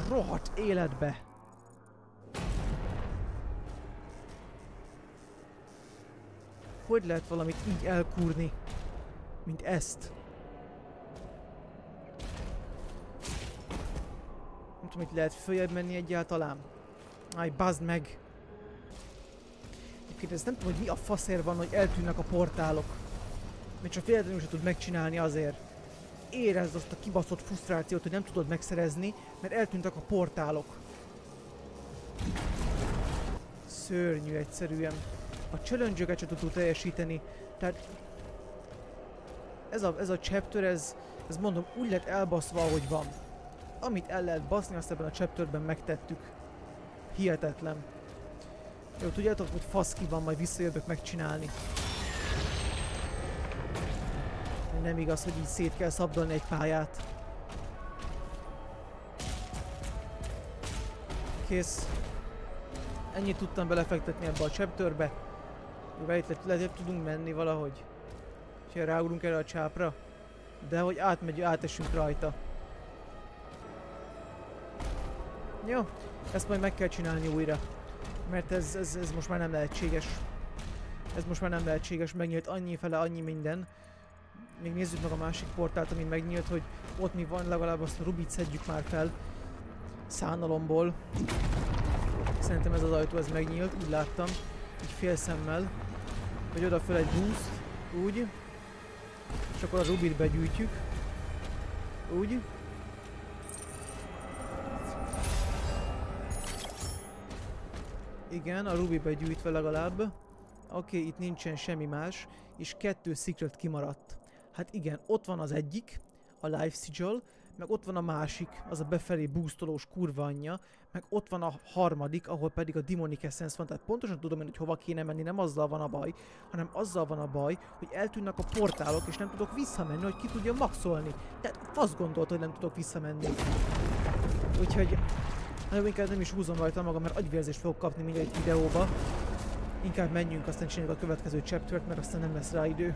S1: Rohadt életbe. Hogy lehet valamit így elkúrni, mint ezt? Nem tudom, hogy lehet följebb menni egyáltalán. Áj, bazd meg! Egyébként ezt nem tudom, hogy mi a faszér van, hogy eltűnnek a portálok. Mert csak véletlenül sem tud megcsinálni azért. Érezd azt a kibaszott frusztrációt, hogy nem tudod megszerezni, mert eltűntek a portálok. Szörnyű egyszerűen. A challenge-öket sem tudtuk teljesíteni. Tehát... Ez a chapter, ez mondom, úgy lett elbaszva, ahogy van. Amit el lehet baszni, azt ebben a chapterben megtettük. Hihetetlen. Jó, tudjátok, hogy faszki van, majd visszajövök megcsinálni. Nem igaz, hogy így szét kell szabdalni egy pályát. Kész. Ennyit tudtam belefektetni ebbe a chapterbe. Jó, itt lehet tudunk menni valahogy. Ha ráugrunk erre a csápra. De hogy átesünk rajta. Jó, ezt majd meg kell csinálni újra. Mert ez most már nem lehetséges. Ez most már nem lehetséges, megnyílt annyi fele, annyi minden. Még nézzük meg a másik portált, ami megnyílt, hogy ott mi van, legalább azt a Rubit szedjük már fel. Szánalomból. Szerintem ez az ajtó, ez megnyílt, úgy láttam. Így félszemmel. Hogy oda fel egy boost, úgy. És akkor a Rubit begyűjtjük. Úgy. Igen, a Ruby begyűjtve legalább. Oké, itt nincsen semmi más, és 2 secret kimaradt. Hát igen, ott van az egyik, a Life Sigil, meg ott van a másik, az a befelé boostolós kurva anyja, meg ott van a harmadik, ahol pedig a Demonic Essence van, tehát pontosan tudom én, hogy hova kéne menni, nem azzal van a baj, hanem azzal van a baj, hogy eltűnnek a portálok, és nem tudok visszamenni, hogy ki tudja maxolni. Tehát azt gondolt, hogy nem tudok visszamenni. Úgyhogy... nagyon inkább nem is húzom rajta magam, mert agyvérzést fogok kapni mindjárt egy videóba. Inkább menjünk, aztán csináljuk a következő chaptert, mert aztán nem lesz rá idő.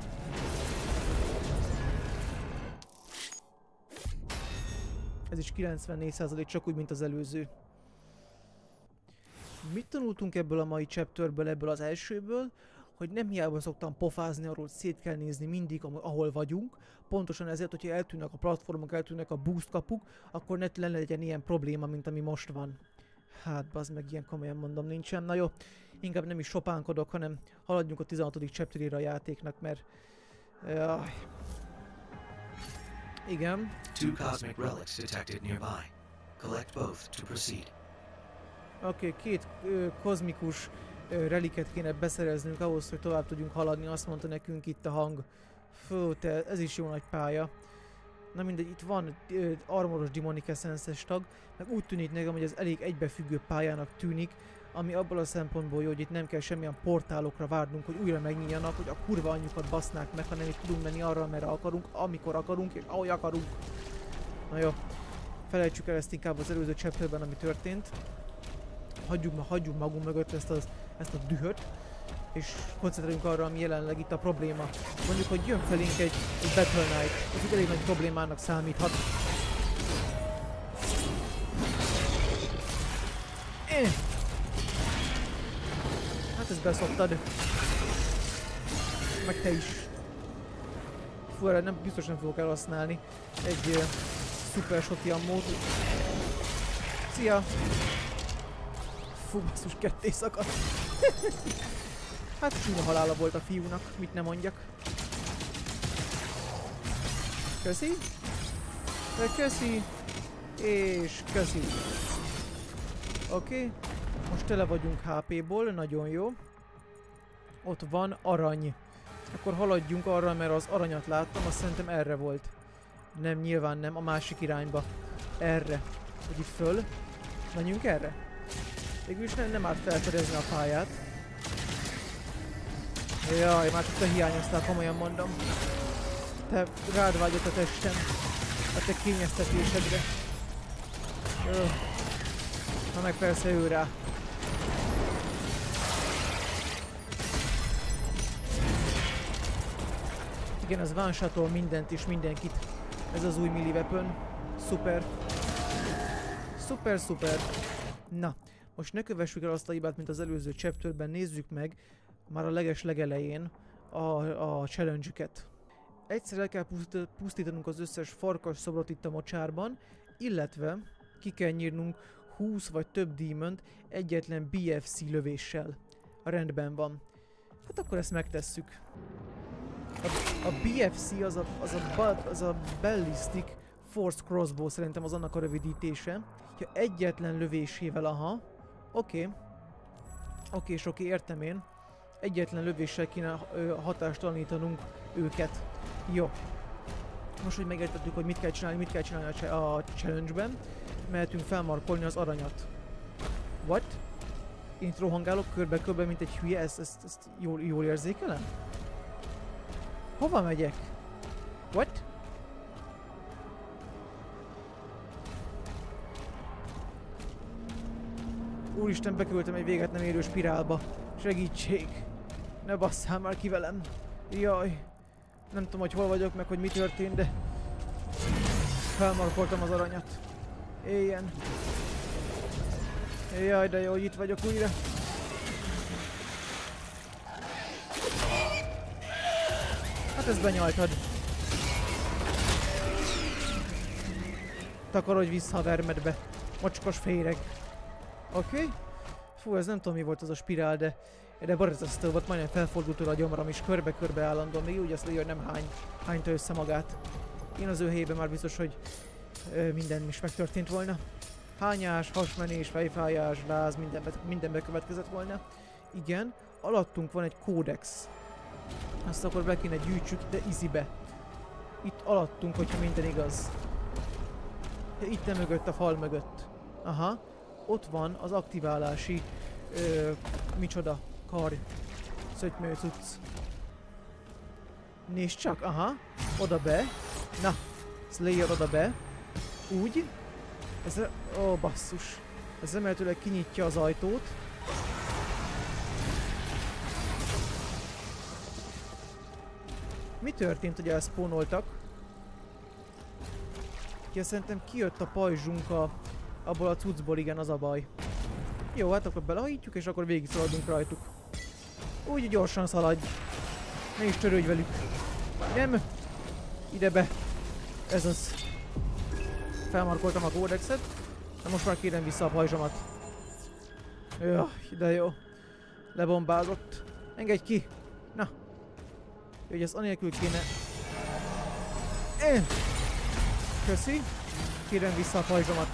S1: Ez is 94% csak úgy, mint az előző. Mit tanultunk ebből a mai chapterből, ebből az elsőből? Hogy nem hiába szoktam pofázni arról, hogy szét kell nézni mindig, ahol vagyunk. Pontosan ezért, hogyha eltűnnek a platformok, eltűnnek a boost kapuk, akkor ne legyen ilyen probléma, mint ami most van. Hát, bazd meg, ilyen komolyan mondom, nincsen. Na jó, inkább nem is sopánkodok, hanem haladjunk a 16. chapterére a játéknak, mert... Jaj. Igen.
S2: 2 cosmic relics detected nearby. Collect both to proceed.
S1: Oké, 2 kozmikus reliket kéne beszereznünk ahhoz, hogy tovább tudjunk haladni, azt mondta nekünk itt a hang. Fú, te, ez is jó nagy pálya. Na mindegy, itt van armoros Demonic Essence-es tag, meg úgy tűnik nekem, hogy ez elég egybefüggő pályának tűnik, ami abból a szempontból jó, hogy itt nem kell semmilyen portálokra várnunk, hogy újra megnyíljanak, hogy a kurva anyjukat basznák meg, hanem itt tudunk menni arra, merre akarunk, amikor akarunk, és ahogy akarunk. Na jó, felejtsük el ezt inkább az előző chapterben, ami történt. Hagyjuk magunk mögött ezt a dühöt, és koncentráljunk arra, ami jelenleg itt a probléma. Mondjuk, hogy jön felénk egy Battle Knight, ez egy elég nagy problémának számíthat. Hát ezt beszoktad. Meg te is. Fú, erre biztos nem fogok elhasználni egy szuper shotty ammót. Szia! Fú, basszus, ketté szakadt. Hát csúnya halála volt a fiúnak, mit ne mondjak. Köszi. Köszi. És köszi. Oké. Most tele vagyunk HP-ból, nagyon jó. Ott van arany. Akkor haladjunk arra, mert az aranyat láttam, azt szerintem erre volt. Nem, nyilván nem, a másik irányba. Erre. Hogy itt föl. Menjünk erre. Végülis nem árt felfedezni a pályát. Jaj, már csak te hiányoztál, komolyan mondom. Te rád vágyott a testem. A te kényeztetésedre. Na meg persze ő rá. Igen, ez one-shotol mindent és mindenkit. Ez az új melee weapon. Szuper. Szuper, szuper. Na, most ne kövessük el azt a hibát, mint az előző chapterben. Nézzük meg már a legelején a challenge-üket. Egyszer el kell pusztítanunk az összes farkas szobrot itt a mocsárban, illetve ki kell nyírnunk 20 vagy több demont egyetlen BFC lövéssel. Rendben van. Hát akkor ezt megtesszük. A BFC az a Ballistic Force Crossbow, szerintem az annak a rövidítése. Ha egyetlen lövésével, aha. Oké, értem én. Egyetlen lövéssel kéne hatástalanítanunk őket. Jó. Most, hogy megértettük, hogy mit kell csinálni a challenge-ben, mehetünk felmarkolni az aranyat. What? Én itt rohangálok körbe-körbe, mint egy hülye, ezt jól érzékelem? Hova megyek? What? Úristen, beküldtem egy véget nem érő spirálba. Segítség! Ne basszál már ki velem! Jaj! Nem tudom, hogy hol vagyok, meg hogy mi történt, de... felmarkoltam az aranyat. Éljen! Jaj, de jó, hogy itt vagyok újra. Hát ezt benyaltad. Takarodj vissza a vermedbe. Mocskos féreg. Oké? Fú, ez nem tudom mi volt az a spirál, de borzasztó volt, majdnem felfordult a gyomram is körbe-körbe állandóan, még úgy azt mondja, hogy nem hányta össze magát. Én az ő helyében már biztos, hogy minden is megtörtént volna. Hányás, hasmenés, fejfájás, láz, minden bekövetkezett volna. Igen, alattunk van egy kódex. Azt akkor be kéne gyűjtsük, de easybe. Itt alattunk, hogyha minden igaz. Itt mögött, a fal mögött. Aha. Ott van az aktiválási micsoda kar szögymő cucc. Nézd csak, aha, oda be. Na, Slayer oda be. Úgy. Ez, ó, basszus. Ez remélhetőleg kinyitja az ajtót. Mi történt, hogy elszpónoltak? Ja, szerintem kijött a pajzsunk abból a cuccból, igen, az a baj. Jó, hát akkor belehajítjuk, és akkor végig szaladunk rajtuk. Úgy gyorsan szaladj. Ne is törődj velük. Nem. Ide be. Ez az. Felmarkoltam a kódexet. De most már kérem vissza a pajzsomat. Jaj, de jó. Lebombázott. Engedj ki. Na. Hogy ez anélkül kéne... Köszi. Kérem vissza a pajzsomat.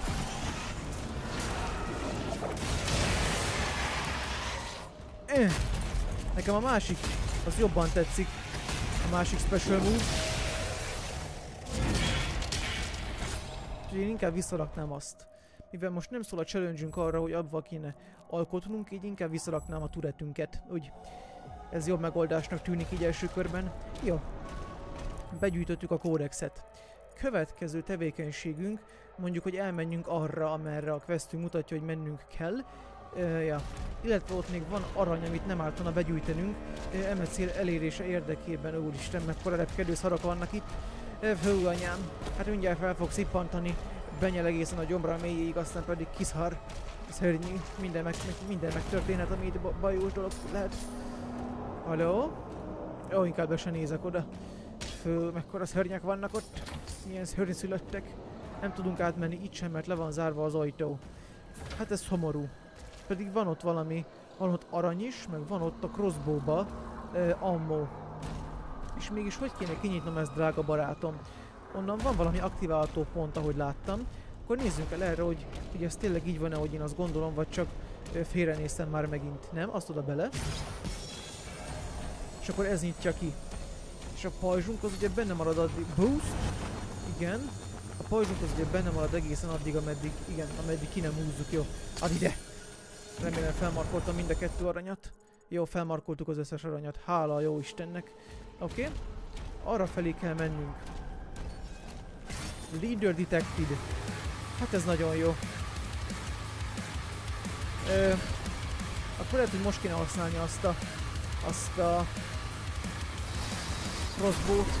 S1: Nekem a másik, az jobban tetszik. A másik special move. Úgyhogy én inkább visszaraknám azt. Mivel most nem szól a challenge-ünk arra, hogy abba kéne alkotnunk, így inkább visszaraknám a turetünket. Úgy ez jobb megoldásnak tűnik így első körben. Jó. Begyűjtöttük a kódexet. Következő tevékenységünk, mondjuk, hogy elmenjünk arra, amerre a questünk mutatja, hogy mennünk kell. Ja. Illetve ott még van arany, amit nem ártana begyűjtenünk. Eme cél elérése érdekében, úristen, mekkora repkedő szarok vannak itt. Hú, anyám, hát mindjárt fel fog szippantani, benyel egészen a gyomra mélyéig, aztán pedig kiszar. Szörnyű, minden megtörténhet, ami itt bajós dolog lehet. Halló? Ó, inkább be se nézek oda. Fő, mekkora szörnyek vannak ott. Milyen szörnyszülöttek. Nem tudunk átmenni itt sem, mert le van zárva az ajtó. Hát ez szomorú. Pedig van ott valami, van ott arany is, meg van ott a crossbow-ba ammo. És mégis hogy kéne kinyitnom ezt, drága barátom? Onnan van valami aktiválható pont, ahogy láttam. Akkor nézzünk el erre, hogy ez tényleg így van-e, ahogy én azt gondolom, vagy csak félrenéztem már megint. Nem? Azt oda bele. És akkor ez nyitja ki. És a pajzsunk az ugye benne marad addig. Boost? Igen. A pajzsunk az ugye benne marad egészen addig, ameddig ki nem húzzuk. Jó. Add ide! Remélem felmarkoltam mind a 2 aranyat. Jó, felmarkoltuk az összes aranyat. Hála a jó Istennek. Oké. Arra felé kell mennünk. Leader detected. Hát ez nagyon jó. Akkor lehet, hogy most kéne használni azt a crossbow-t.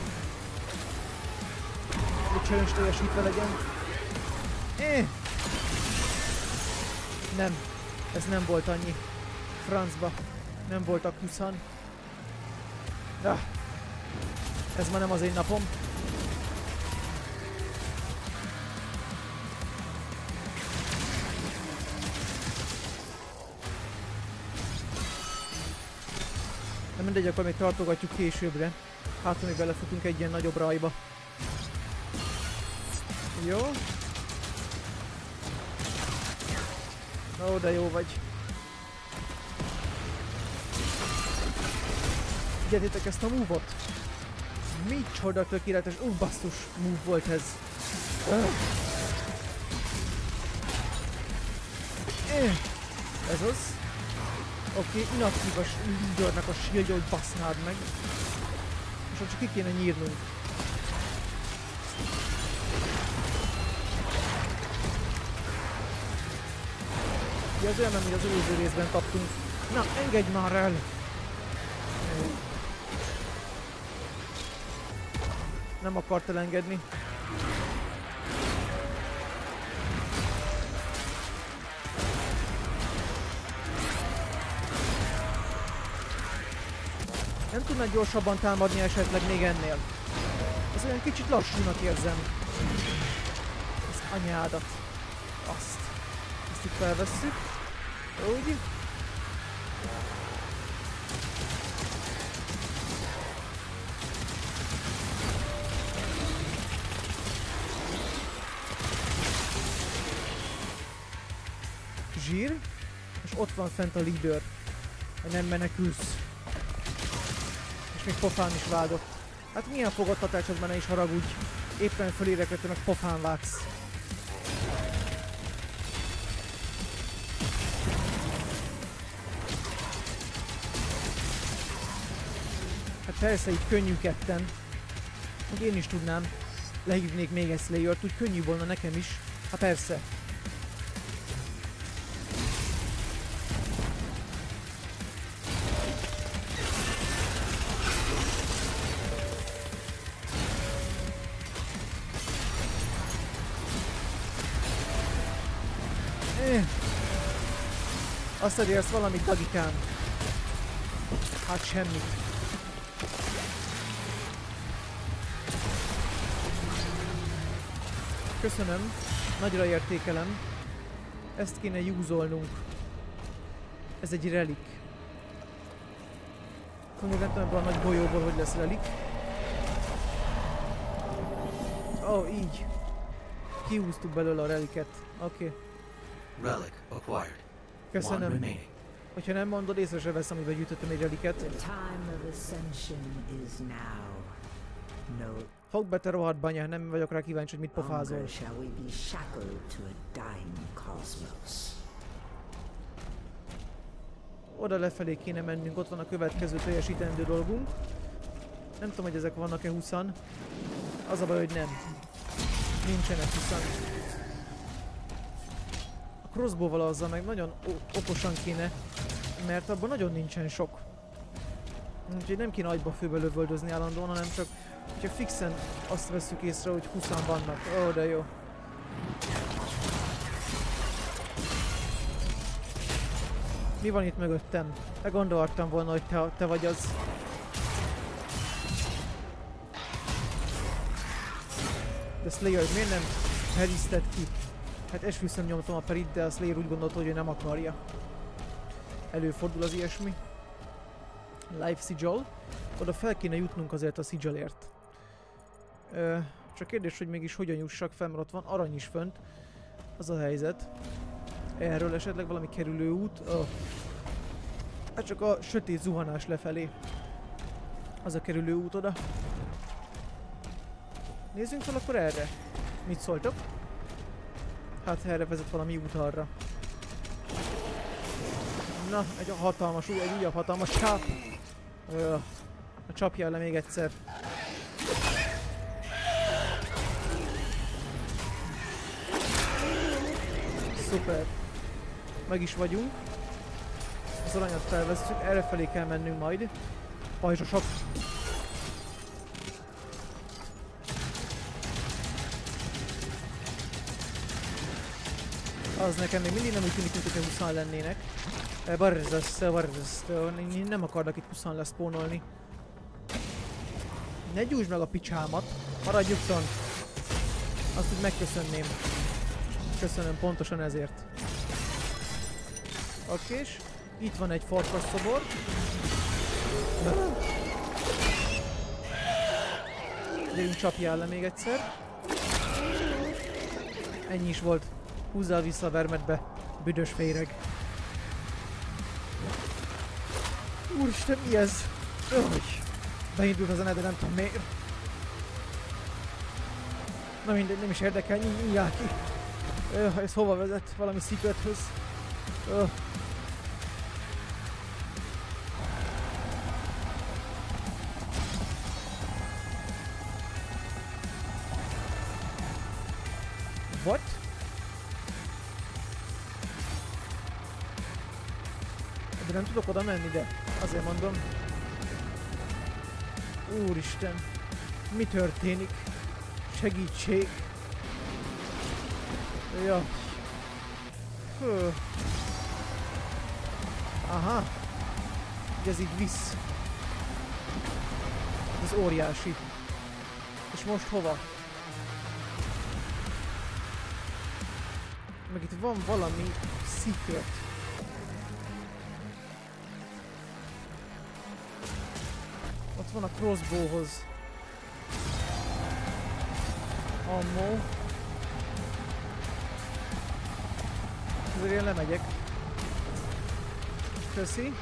S1: Hogy challenge teljesítve legyen. Nem. Ez nem volt annyi. Francba. Nem voltak 20-an. Ez már nem az én napom. Nem mindegy, akkor még tartogatjuk későbbre. Hát, ha még belefutunk egy ilyen nagyobb rajba. Jó. Ó, de jó vagy. Figyeljetek ezt a move-ot! Micsoda tökéletes, basszus move volt ez. Ez az. Oké, inaktívas leadernek a shieldja, hogy basznád meg. És csak ki kéne nyírnunk. Ugye az olyan nem, hogy az előző részben kaptunk. Na, engedj már el! Nem akart elengedni. Nem tudnád gyorsabban támadni esetleg még ennél? Ez olyan kicsit lassúnak érzem. Az anyádat. Ezt itt felvesszük. Úgy. Zsír. És ott van fent a leader. Ha nem menekülsz. És még pofán is vágott. Hát milyen fogadtatás az, ne is haragudj. Éppen fölérekedte, meg pofán vágsz. Hát persze, így könnyű ketten. Hogy én is tudnám. Lehívnék még egy Slayert, úgy könnyű volna nekem is. Hát persze. Azt elérsz valamit, dagikám. Hát semmit. Köszönöm. Nagyra értékelem. Ezt kéne júzolnunk. Ez egy relik. Még nem tudom, ebből a nagy golyóból hogy lesz relik. Ó, így. Kihúztuk belőle a reliket. Oké.
S2: Relic acquired. One
S1: Köszönöm.
S2: remaining.
S1: Hogyha nem mondod, észre se veszem, hogy begyűjtöttem egy reliket.
S3: The time of ascension is now. No
S1: Fogd be, te rohadt banya, nem vagyok rá kíváncsi, hogy mit pofázol.
S3: longer shall we be shackled to a dying cosmos.
S1: Oda lefelé kéne mennünk, ott van a következő teljesítendő dolgunk. Nem tudom, hogy ezek vannak-e 20-an. Az a baj, hogy nem. Nincsenek 20-an. A crossbow-val azzal meg nagyon okosan kéne, mert abban nagyon nincsen sok. Úgyhogy nem kéne agyba főbe lövöldözni állandóan, hanem csak hogyha fixen azt vesszük észre, hogy 20-an vannak. Ó, de jó. Mi van itt mögöttem? De gondoltam volna, hogy te vagy az. De Slayer miért nem periszted ki? Hát esküszöm nyomtam a perit, de a Slayer úgy gondolta, hogy ő nem akarja. Előfordul az ilyesmi. Life Sigil. Oda fel kéne jutnunk azért a Sigilért. Csak kérdés, hogy mégis hogyan jussak fel, mert ott van arany is fönt. Az a helyzet. Erről esetleg valami kerülő út. Hát csak a sötét zuhanás lefelé. Az a kerülő út oda. Nézzünk fel akkor erre. Mit szóltok? Hát erre vezet valami út arra. Na, egy hatalmas, egy újabb hatalmas csáp. Csapjál le még egyszer. Szuper. Meg is vagyunk. Az aranyat felvesszük, errefelé kell mennünk majd. Pajzsosok. Az nekem még mindig nem úgy tűnik, mint hogyha 20 lennének. Nem akarnak itt 20 leszpónolni. Ne gyújtsd meg a picsámat. Maradj nyugton. Azt úgy megköszönném. Köszönöm pontosan ezért. Okés. Itt van egy farkasszobor. Gyerünk, csapjál le még egyszer. Ennyi is volt. Húzzál vissza a vermetbe, büdös féreg. Úristen, mi ez? Beindult a zene, de nem tudom miért. Na mindegy, nem is érdekel, nyíljál ki. Ez hova vezet? Valami secrethöz. What? De nem tudok oda menni, de azért mondom. Úristen, mi történik? Segítség! Ja. Aha. Ez így visz. Ez óriási. És most hova? Meg itt van valami secret. Ott van a crossbowhoz. Ammo. Azért én lemegyek. Köszi.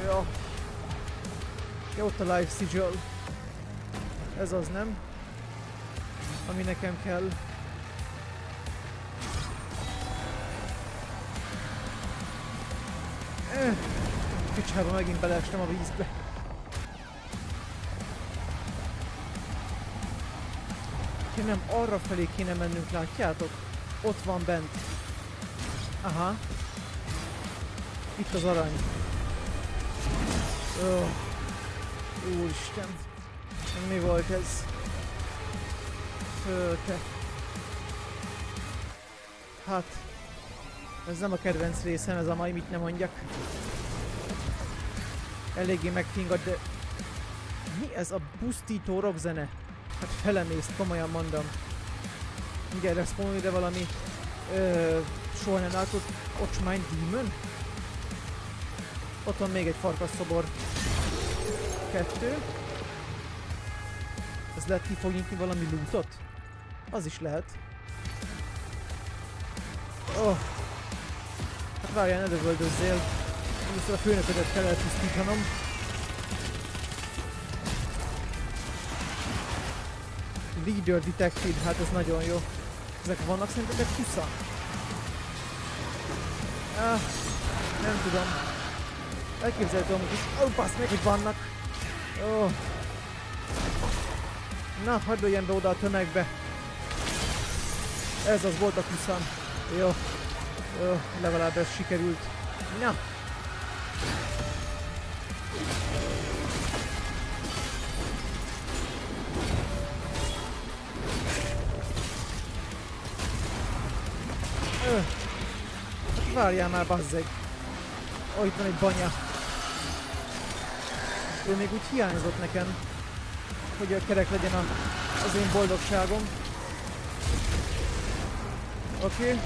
S1: Ja. Ja, ott a Life Sigil. Ez az, nem? Ami nekem kell. Picsába megint beleestem a vízbe. Ja, nem, arra felé kéne mennünk, látjátok? Ott van bent. Aha. Itt az arany. Úristen. Mi volt ez? Te. Hát. Ez nem a kedvenc részem, ez a mai, mit nem mondjak. Eléggé megfingad, de... Mi ez a pusztító rockzene? Hát felemészt, komolyan mondom. Igen, respawn ide valami... soha nem látott ocsmány demon? Ott van még egy farkasszobor. 2. Ez Az lehet ki fog nyitni valami lootot? Az is lehet. Oh. Hát várjál, ne dögöldözzél. Először a főnöködet kell elpusztítanom. Leader detected, hát ez nagyon jó. Ezek vannak szerintetek 20-an? Nem tudom. Elképzelhető amúgy is. Ó, bassz meg, hogy vannak. Oh. Na, hagyd lőjen be oda a tömegbe. Ez az volt a 20-an. Jó. Jó, legalább ez sikerült. Na. Várjál már, bazzeg. Ó, itt van egy banya. Ő még úgy hiányzott nekem, hogy a kerek legyen az én boldogságom. Oké.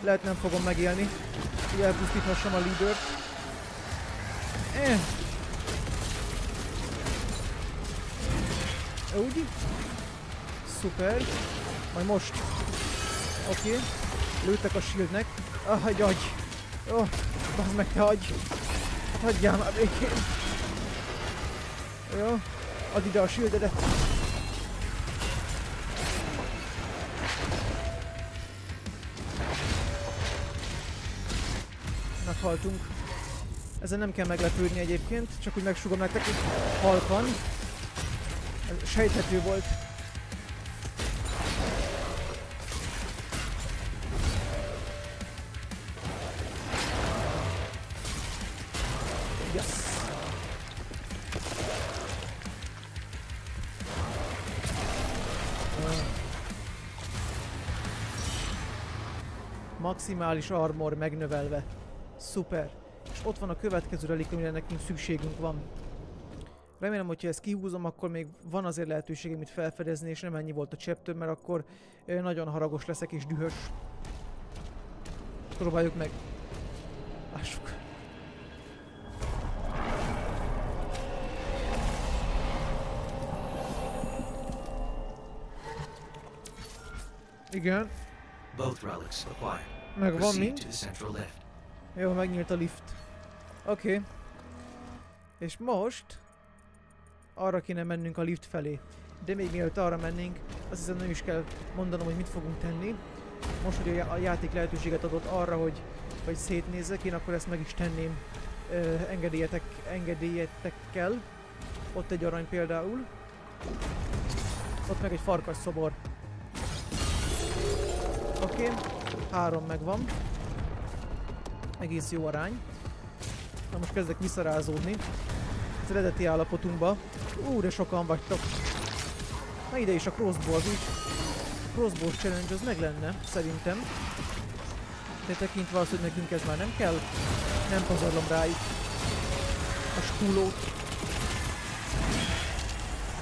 S1: Lehet nem fogom megélni, hogy elpusztíthassam a leadert. Úgy. Szuper. Majd most. Oké. Lőttek a shieldnek. Hagyj, hagyj. Oh, bazd meg, te hagyj. Hagyjál már békén. Jó. Add ide a shieldedet. Meghaltunk. Ezen nem kell meglepődni egyébként, csak úgy megsugom nektek, hogy halkan. Ez sejthető volt. Yes. Maximális armor megnövelve. Szuper. És ott van a következő relik, amire nekünk szükségünk van. Remélem, hogyha ezt kihúzom, akkor még van azért lehetőségem itt felfedezni, és nem ennyi volt a chapter, mert akkor nagyon haragos leszek és dühös. Próbáljuk meg. Lássuk. Igen.
S2: Both relics acquired.
S1: Megvan
S2: Proceed
S1: mind.
S2: to the central lift.
S1: Jó, megnyílt a lift. Oké. És most arra kéne mennünk a lift felé. De még mielőtt arra mennénk, azt hiszem nem is kell mondanom, hogy mit fogunk tenni. Most, hogy a játék lehetőséget adott arra, hogy szétnézzek, én akkor ezt meg is tenném engedélyetekkel. Ott egy arany például. Ott meg egy farkas szobor. Oké. 3 megvan. Egész jó arány. Na most kezdek visszarázódni az eredeti állapotunkba. De sokan vagytok. Na ide is a crossbow, az úgy. A crossbow challenge az meg lenne, szerintem. De tekintve azt, hogy nekünk ez már nem kell, nem pazarlom rájuk a skúlót.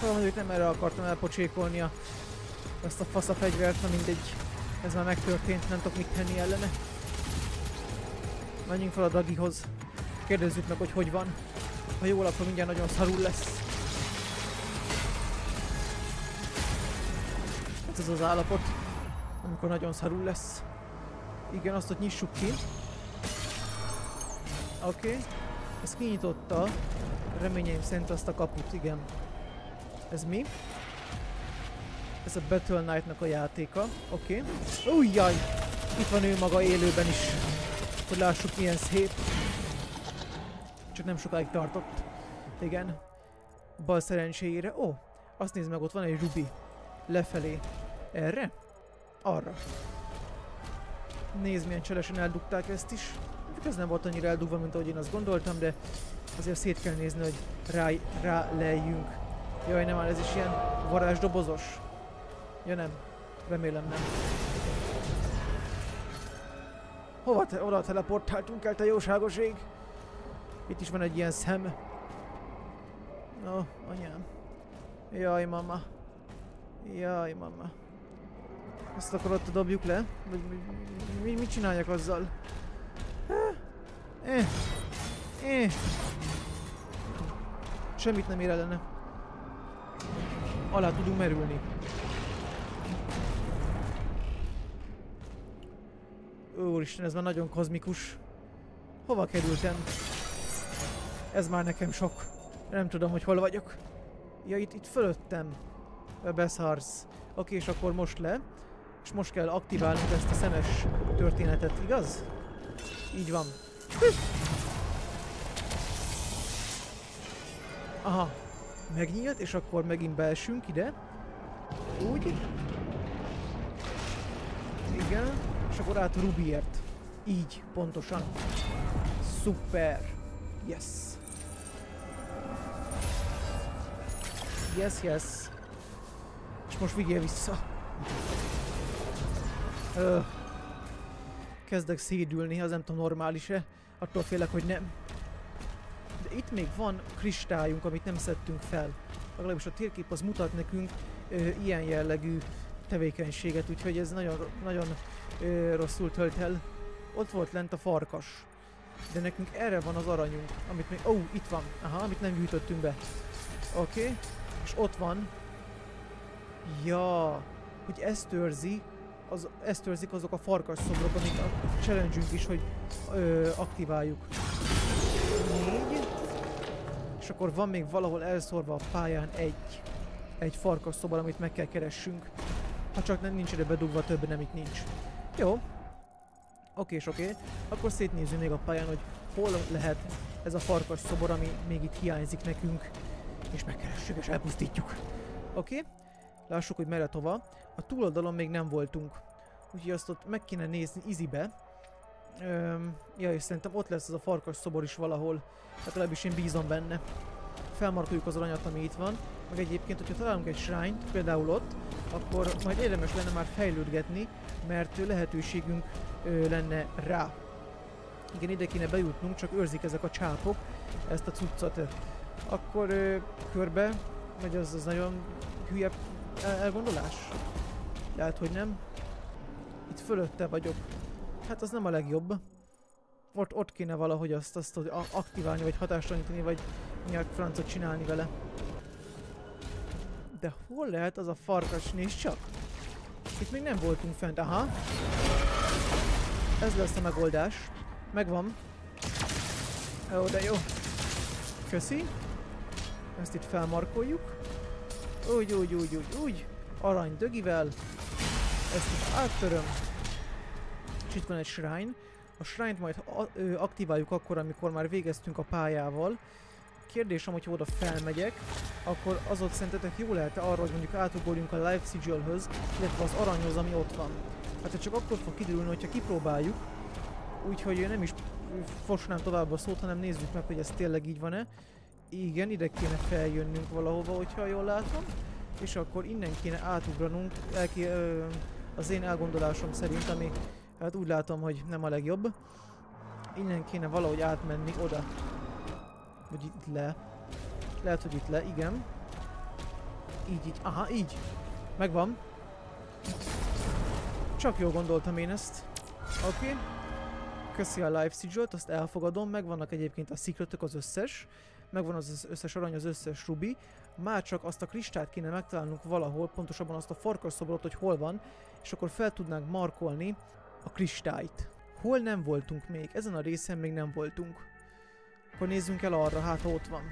S1: Valahogy nem erre akartam elpocsékolni ezt a fasza fegyvert, na mindegy. Ez már megtörtént, nem tudok mit tenni ellene. Menjünk fel a Dagihoz. Kérdezzük meg, hogy hogy van. Ha jól, akkor mindjárt nagyon szarul lesz. Ez az állapot, amikor nagyon szarul lesz. Igen, azt ott nyissuk ki. Oké. Ez kinyitotta. Reményeim szerint azt a kaput, igen. Ez mi? Ez a Battle Knight-nak a játéka. Oké. Ujjaj! Itt van ő maga élőben is. Hogy lássuk, milyen szép. Csak nem sokáig tartott. Igen. Bal szerencséjére. Ó, azt nézd meg, ott van egy rubi. Lefelé. Erre? Arra. Nézd, milyen cselesen eldugták ezt is. Ez nem volt annyira eldugva, mint ahogy én azt gondoltam, de azért szét kell nézni, hogy rá lejjünk. Jaj, nem áll, ez is ilyen varázsdobozos. Ja nem. Remélem nem. Hova oda teleportáltunk el, te jóságos ég? Itt is van egy ilyen szem. No, anyám. Jaj, mama. Jaj, mama. Ezt akkor ott dobjuk le? Vagy mit csináljak azzal? Semmit nem ér ellene. alá tudunk merülni. Úristen, ez már nagyon kozmikus. Hova kerültem? Ez már nekem sok. Nem tudom, hogy hol vagyok. Ja, itt fölöttem. Beszarsz. Oké, és akkor most le. És most kell aktiválnunk ezt a szemes történetet, igaz? Így van. Aha. Megnyílt, és akkor megint beesünk ide. Úgy. Igen. És akkor át Rubyért. Így, pontosan. Szuper. Yes. Yes, yes. És most vigyél vissza. Kezdek szédülni, az nem tudom normális-e. Attól félek, hogy nem. De itt még van kristályunk, amit nem szedtünk fel. Legalábbis a térkép az mutat nekünk ilyen jellegű tevékenységet, úgyhogy ez nagyon rosszul tölt el. Ott volt lent a farkas. De nekünk erre van az aranyunk, amit még... Ó, itt van. Aha, amit nem gyűjtöttünk be. Oké. És ott van. Ja, hogy ezt őrzik azok a farkas szobrok, amik a challenge-ünk is, hogy aktiváljuk. 4. És akkor van még valahol elszórva a pályán egy farkas szobor, amit meg kell keressünk. Ha csak nem nincs ide bedugva, több nem itt nincs. Jó. Oké. Akkor szétnézzük még a pályán, hogy hol lehet ez a farkas szobor, ami még itt hiányzik nekünk. És megkeressük és elpusztítjuk. Oké. Lássuk, hogy merre tova. A túloldalon még nem voltunk. Úgyhogy azt ott meg kéne nézni izibe. Ja, és szerintem ott lesz ez a farkas szobor is valahol. Hát legalábbis én bízom benne. Felmarkoljuk az aranyat, ami itt van. Meg egyébként, hogyha találunk egy shrine-t, például ott, akkor majd érdemes lenne már fejlődgetni, mert lehetőségünk lenne rá. Igen, ide kéne bejutnunk, csak őrzik ezek a csápok ezt a cuccot. Akkor körbe, vagy az nagyon hülye elgondolás? Lehet, hogy nem. Itt fölötte vagyok. Hát az nem a legjobb. Ott kéne valahogy azt aktiválni, vagy hatástalanítani, vagy milyen francot csinálni vele. De hol lehet az a farkas? Nézd csak! Itt még nem voltunk fent. Aha! Ez lesz a megoldás. Megvan. Ó, de jó. Köszi. Ezt itt felmarkoljuk. Úgy. Arany dögivel. Ezt itt áttöröm. És itt van egy shrine. A shrine-t majd aktiváljuk akkor, amikor már végeztünk a pályával. Kérdésem, hogyha oda felmegyek, akkor az ott szerintetek jó lehet-e arra, hogy mondjuk átugorjunk a Life Sigil-höz, illetve az aranyhoz, ami ott van. Hát csak akkor fog kiderülni, hogyha kipróbáljuk. Úgyhogy nem is fosnám tovább a szót, hanem nézzük meg, hogy ez tényleg így van-e. Igen, ide kéne feljönnünk valahova, hogyha jól látom. És akkor innen kéne átugranunk, az én elgondolásom szerint, ami hát úgy látom, hogy nem a legjobb. Innen kéne valahogy átmenni oda. Vagy itt le. Lehet, hogy itt le, igen. Így. Aha, így. Megvan. Csak jól gondoltam én ezt. Oké. Köszi a Life Sigil-t, azt elfogadom. Megvannak egyébként a secretek, az összes. Megvan az összes arany, az összes ruby. Már csak azt a kristályt kéne megtalálnunk valahol, pontosabban azt a farkasszobrot, hogy hol van, és akkor fel tudnánk markolni a kristályt. Hol nem voltunk még? Ezen a részen még nem voltunk. Akkor nézzünk el arra, hát ha ott van.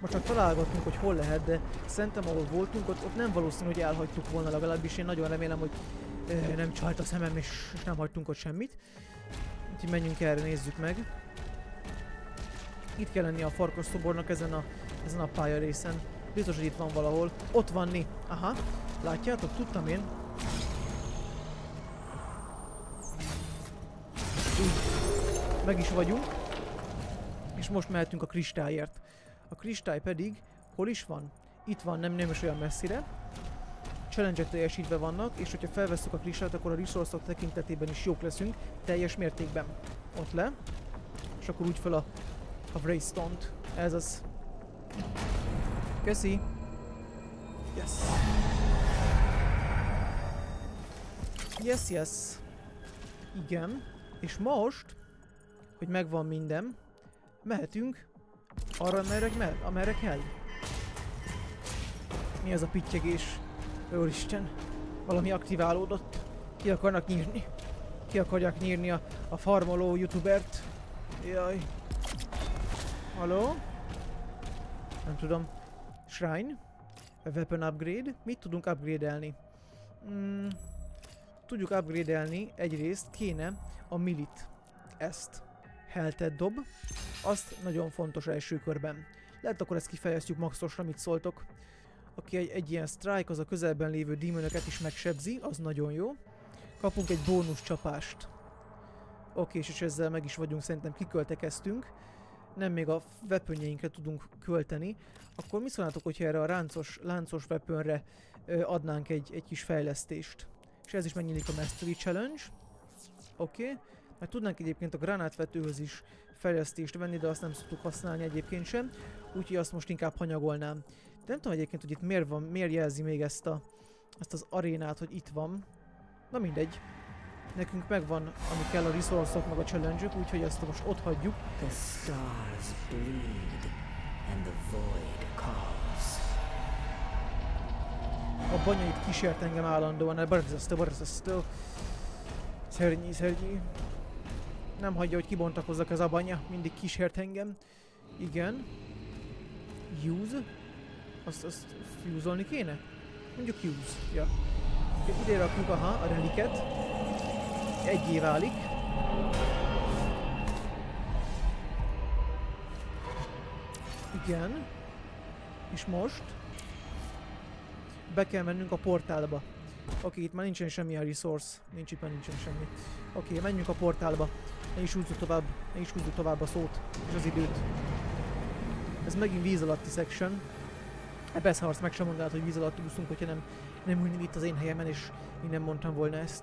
S1: Most csak találgatunk, hogy hol lehet, de szerintem ahol voltunk, ott nem valószínű, hogy elhagytuk volna, legalábbis én nagyon remélem, hogy nem csalt a szemem, és nem hagytunk ott semmit. Úgyhogy menjünk erre, nézzük meg. Itt kell lenni a farkas szobornak ezen a pálya részen. Biztos, hogy itt van valahol. Ott van Ni. Aha. Látjátok? Tudtam én. Úgy. Meg is vagyunk. És most mehetünk a kristályért. A kristály pedig hol is van? Itt van, nem is olyan messzire. Challenge-ek teljesítve vannak, és hogyha felvesszük a kristályt, akkor a resource-ok tekintetében is jók leszünk. Teljes mértékben. Ott le. És akkor úgy fel a Wraithstone-t. Ez az. Köszi. Yes. Igen. És most, hogy megvan minden, mehetünk arra, amerre kell. Mi ez a pittyegés? Úristen. Valami aktiválódott. Ki akarnak nyírni? Ki akarják nyírni a farmoló youtubert? Jaj. Halló? Nem tudom. Shrine? A weapon upgrade? Mit tudunk upgrade-elni? Tudjuk upgrade-elni, egyrészt kéne a millit. Ezt. Health-et dob. Azt nagyon fontos első körben. Lehet akkor ezt kifejeztük maxosra, mit szóltok. Aki egy ilyen strike, az a közelben lévő demonöket is megsebzi, az nagyon jó. Kapunk egy bónusz csapást. Oké, és ezzel meg is vagyunk, szerintem kiköltekeztünk. Nem még a weaponjeinkre tudunk költeni. Akkor mi szólnátok, hogyha erre a láncos weaponre adnánk egy kis fejlesztést? És ez is megnyílik a Mastery Challenge. Oké. Mert tudnánk egyébként a granátvetőhöz is fejlesztést venni, de azt nem szoktuk használni egyébként sem. Úgyhogy azt most inkább hanyagolnám. De nem tudom egyébként, hogy itt miért jelzi még ezt az arénát, hogy itt van. Na mindegy. Nekünk megvan, ami kell, a resource-ok, meg a challenge-ök, úgyhogy ezt most ott hagyjuk.
S3: The stars bleed and the void calls.
S1: A banya itt kísért engem állandóan, borzasztó. Szörnyű. Nem hagyja, hogy kibontakozzak ez a banya, mindig kísért engem. Igen. Use? Azt use-olni kéne? Mondjuk use, ja. Ide rakjuk, a reliket. Egyé válik. Igen. És most be kell mennünk a portálba. Oké, itt már nincsen semmilyen resource. Itt már nincsen semmi. Oké, menjünk a portálba. Ne is húzzuk tovább a szót és az időt. Ez megint víz alatti section. Persze, ha meg sem mondanád, hogy víz alatt úszunk, hogyha nem ülnél itt az én helyemen, és én nem mondtam volna ezt.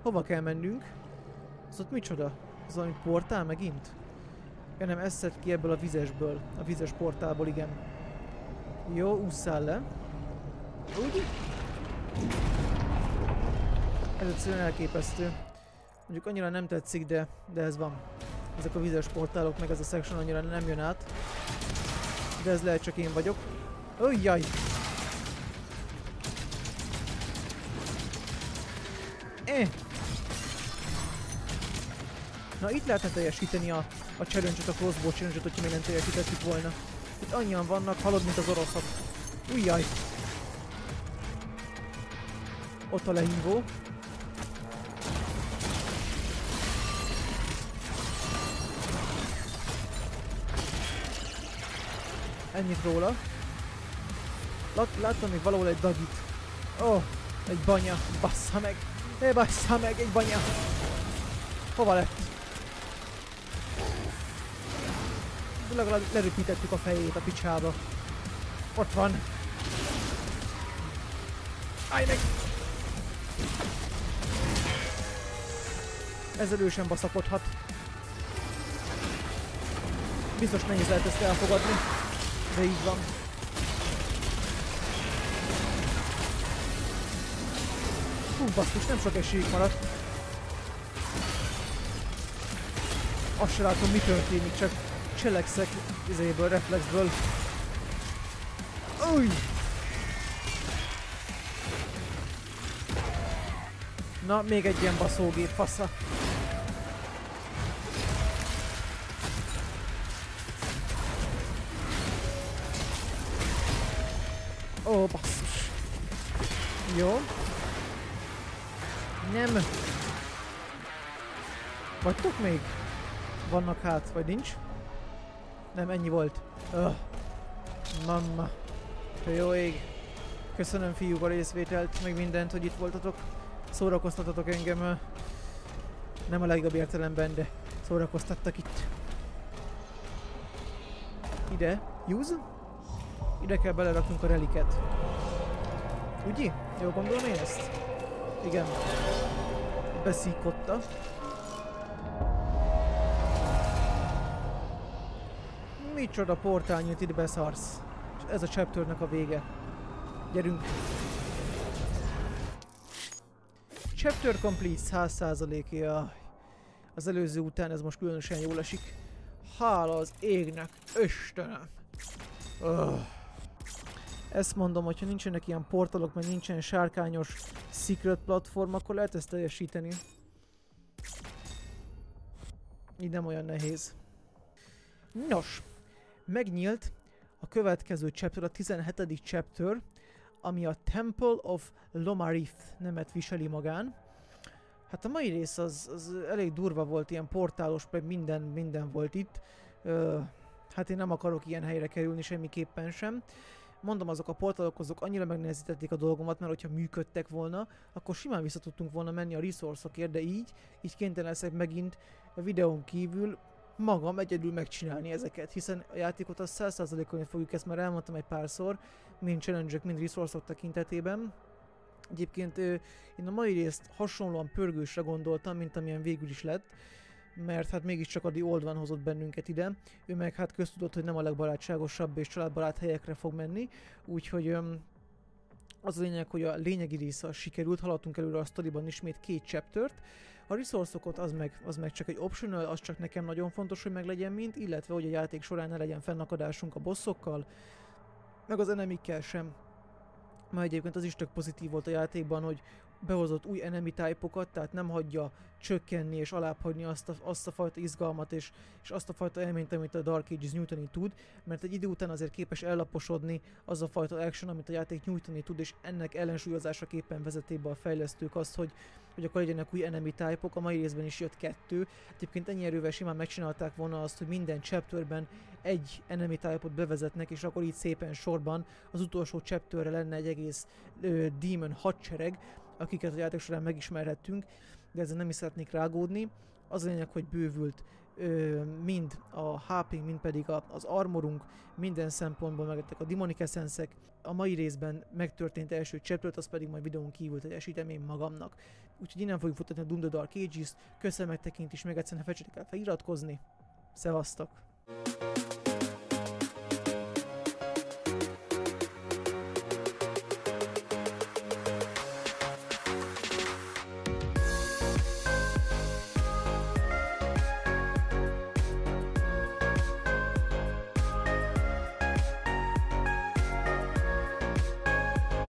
S1: Hova kell mennünk? Az ott micsoda? Az valami portál megint? Ja nem, ez szed ki ebből a vizesből. A vizes portálból, igen. Jó, ússzál le. Úgy? Ez egyszerűen elképesztő. Mondjuk annyira nem tetszik, de ez van. Ezek a vizes portálok, meg ez a section annyira nem jön át. De ez lehet csak én vagyok. Ujjaj! Na itt lehetne teljesíteni a challenge-et, a crossbow challenge-et, hogyha még nem teljesítettük volna. Itt annyian vannak, hallod, mint az oroszok. Ujjaj! Ott a lehívó. Ennyit róla. Láttam még valahol egy dagit. Egy banya. Bassza meg. Bassza meg, egy banya. Hova lett? Legalább leröpítettük a fejét a picsába. Ott van. Állj meg! Ezzel ő sem baszakodhat. Biztos nehéz lehet ezt elfogadni. De így van. Basszus, nem sok esélyük maradt. Azt se látom, mi történik, csak cselekszek izéből, reflexből. Új! Na, még egy ilyen baszógép, fasza. Basszus. Jó. Nem. Vagytok még? Vannak hát, vagy nincs? Nem, ennyi volt. Mamma. Jó ég. Köszönöm, fiúk, a részvételt, meg mindent, hogy itt voltatok. Szórakoztatatok engem. Nem a legjobb értelemben, de szórakoztattak itt. Ide. Use? Ide kell beleraknunk a reliket. Ugye? Jól gondolom én ezt? Igen. Beszíkotta. Micsoda portál nyílt, itt beszarsz. És ez a chapternek a vége. Gyerünk. Chapter complete, 100%-ja. Az előző után ez most különösen jól esik. Hála az égnek, Istenem. Ezt mondom, hogyha nincsenek ilyen portalok, meg nincsen sárkányos secret platform, akkor lehet ezt teljesíteni. Így nem olyan nehéz. Nos, megnyílt a következő chapter, a 17. chapter, ami a Temple of Lomarith nemet viseli magán. Hát a mai rész az elég durva volt, ilyen portálos, meg minden volt itt. Hát én nem akarok ilyen helyre kerülni semmiképpen sem. Mondom, azok a portalok azok annyira megnehezítették a dolgomat, mert hogyha működtek volna, akkor simán vissza tudtunk volna menni a resource-okért, de így kénytelen leszek megint a videón kívül magam egyedül megcsinálni ezeket, hiszen a játékot az 100%-on fogjuk, ezt már elmondtam egy párszor, mind challenge-ek, mind resource-ok tekintetében. Egyébként én a mai részt hasonlóan pörgősre gondoltam, mint amilyen végül is lett, mert hát mégiscsak a The Old One hozott bennünket ide, ő meg hát köztudott, hogy nem a legbarátságosabb és családbarát helyekre fog menni, úgyhogy az a lényeg, hogy a lényegi része sikerült, haladtunk előre a sztoriban ismét 2 chaptert. A resource-okot az meg csak egy optional, az csak nekem nagyon fontos, hogy meglegyen mind, illetve hogy a játék során ne legyen fennakadásunk a bossokkal, meg az enemikkel sem. Már egyébként az is tök pozitív volt a játékban, hogy behozott új enemy type-okat, tehát nem hagyja csökkenni és alábbhagyni azt a fajta izgalmat és azt a fajta élményt, amit a Dark Ages nyújtani tud, mert egy idő után azért képes ellaposodni az a fajta action, amit a játék nyújtani tud, és ennek ellensúlyozásaképpen vezeték be a fejlesztők azt, hogy akkor legyenek új enemy type-ok, a mai részben is jött 2. Egyébként ennyi erővel simán megcsinálták volna azt, hogy minden chapterben egy enemy type-ot bevezetnek, és akkor így szépen sorban az utolsó chapterre lenne egy egész demon hadsereg, akiket a játék során megismerhettünk, de ezzel nem is szeretnék rágódni. Az a lényeg, hogy bővült mind a HP, mind pedig az armorunk, minden szempontból meglettek a demonic essence-ek. A mai részben megtörtént első chapter, az pedig majd videón kívül teljesítem én magamnak. Úgyhogy innen fogjuk futtatni a Doom the Dark Ages-t. Köszönöm megtekintést, még egyszer ne felejtsétek el feliratkozni. Szevasztok!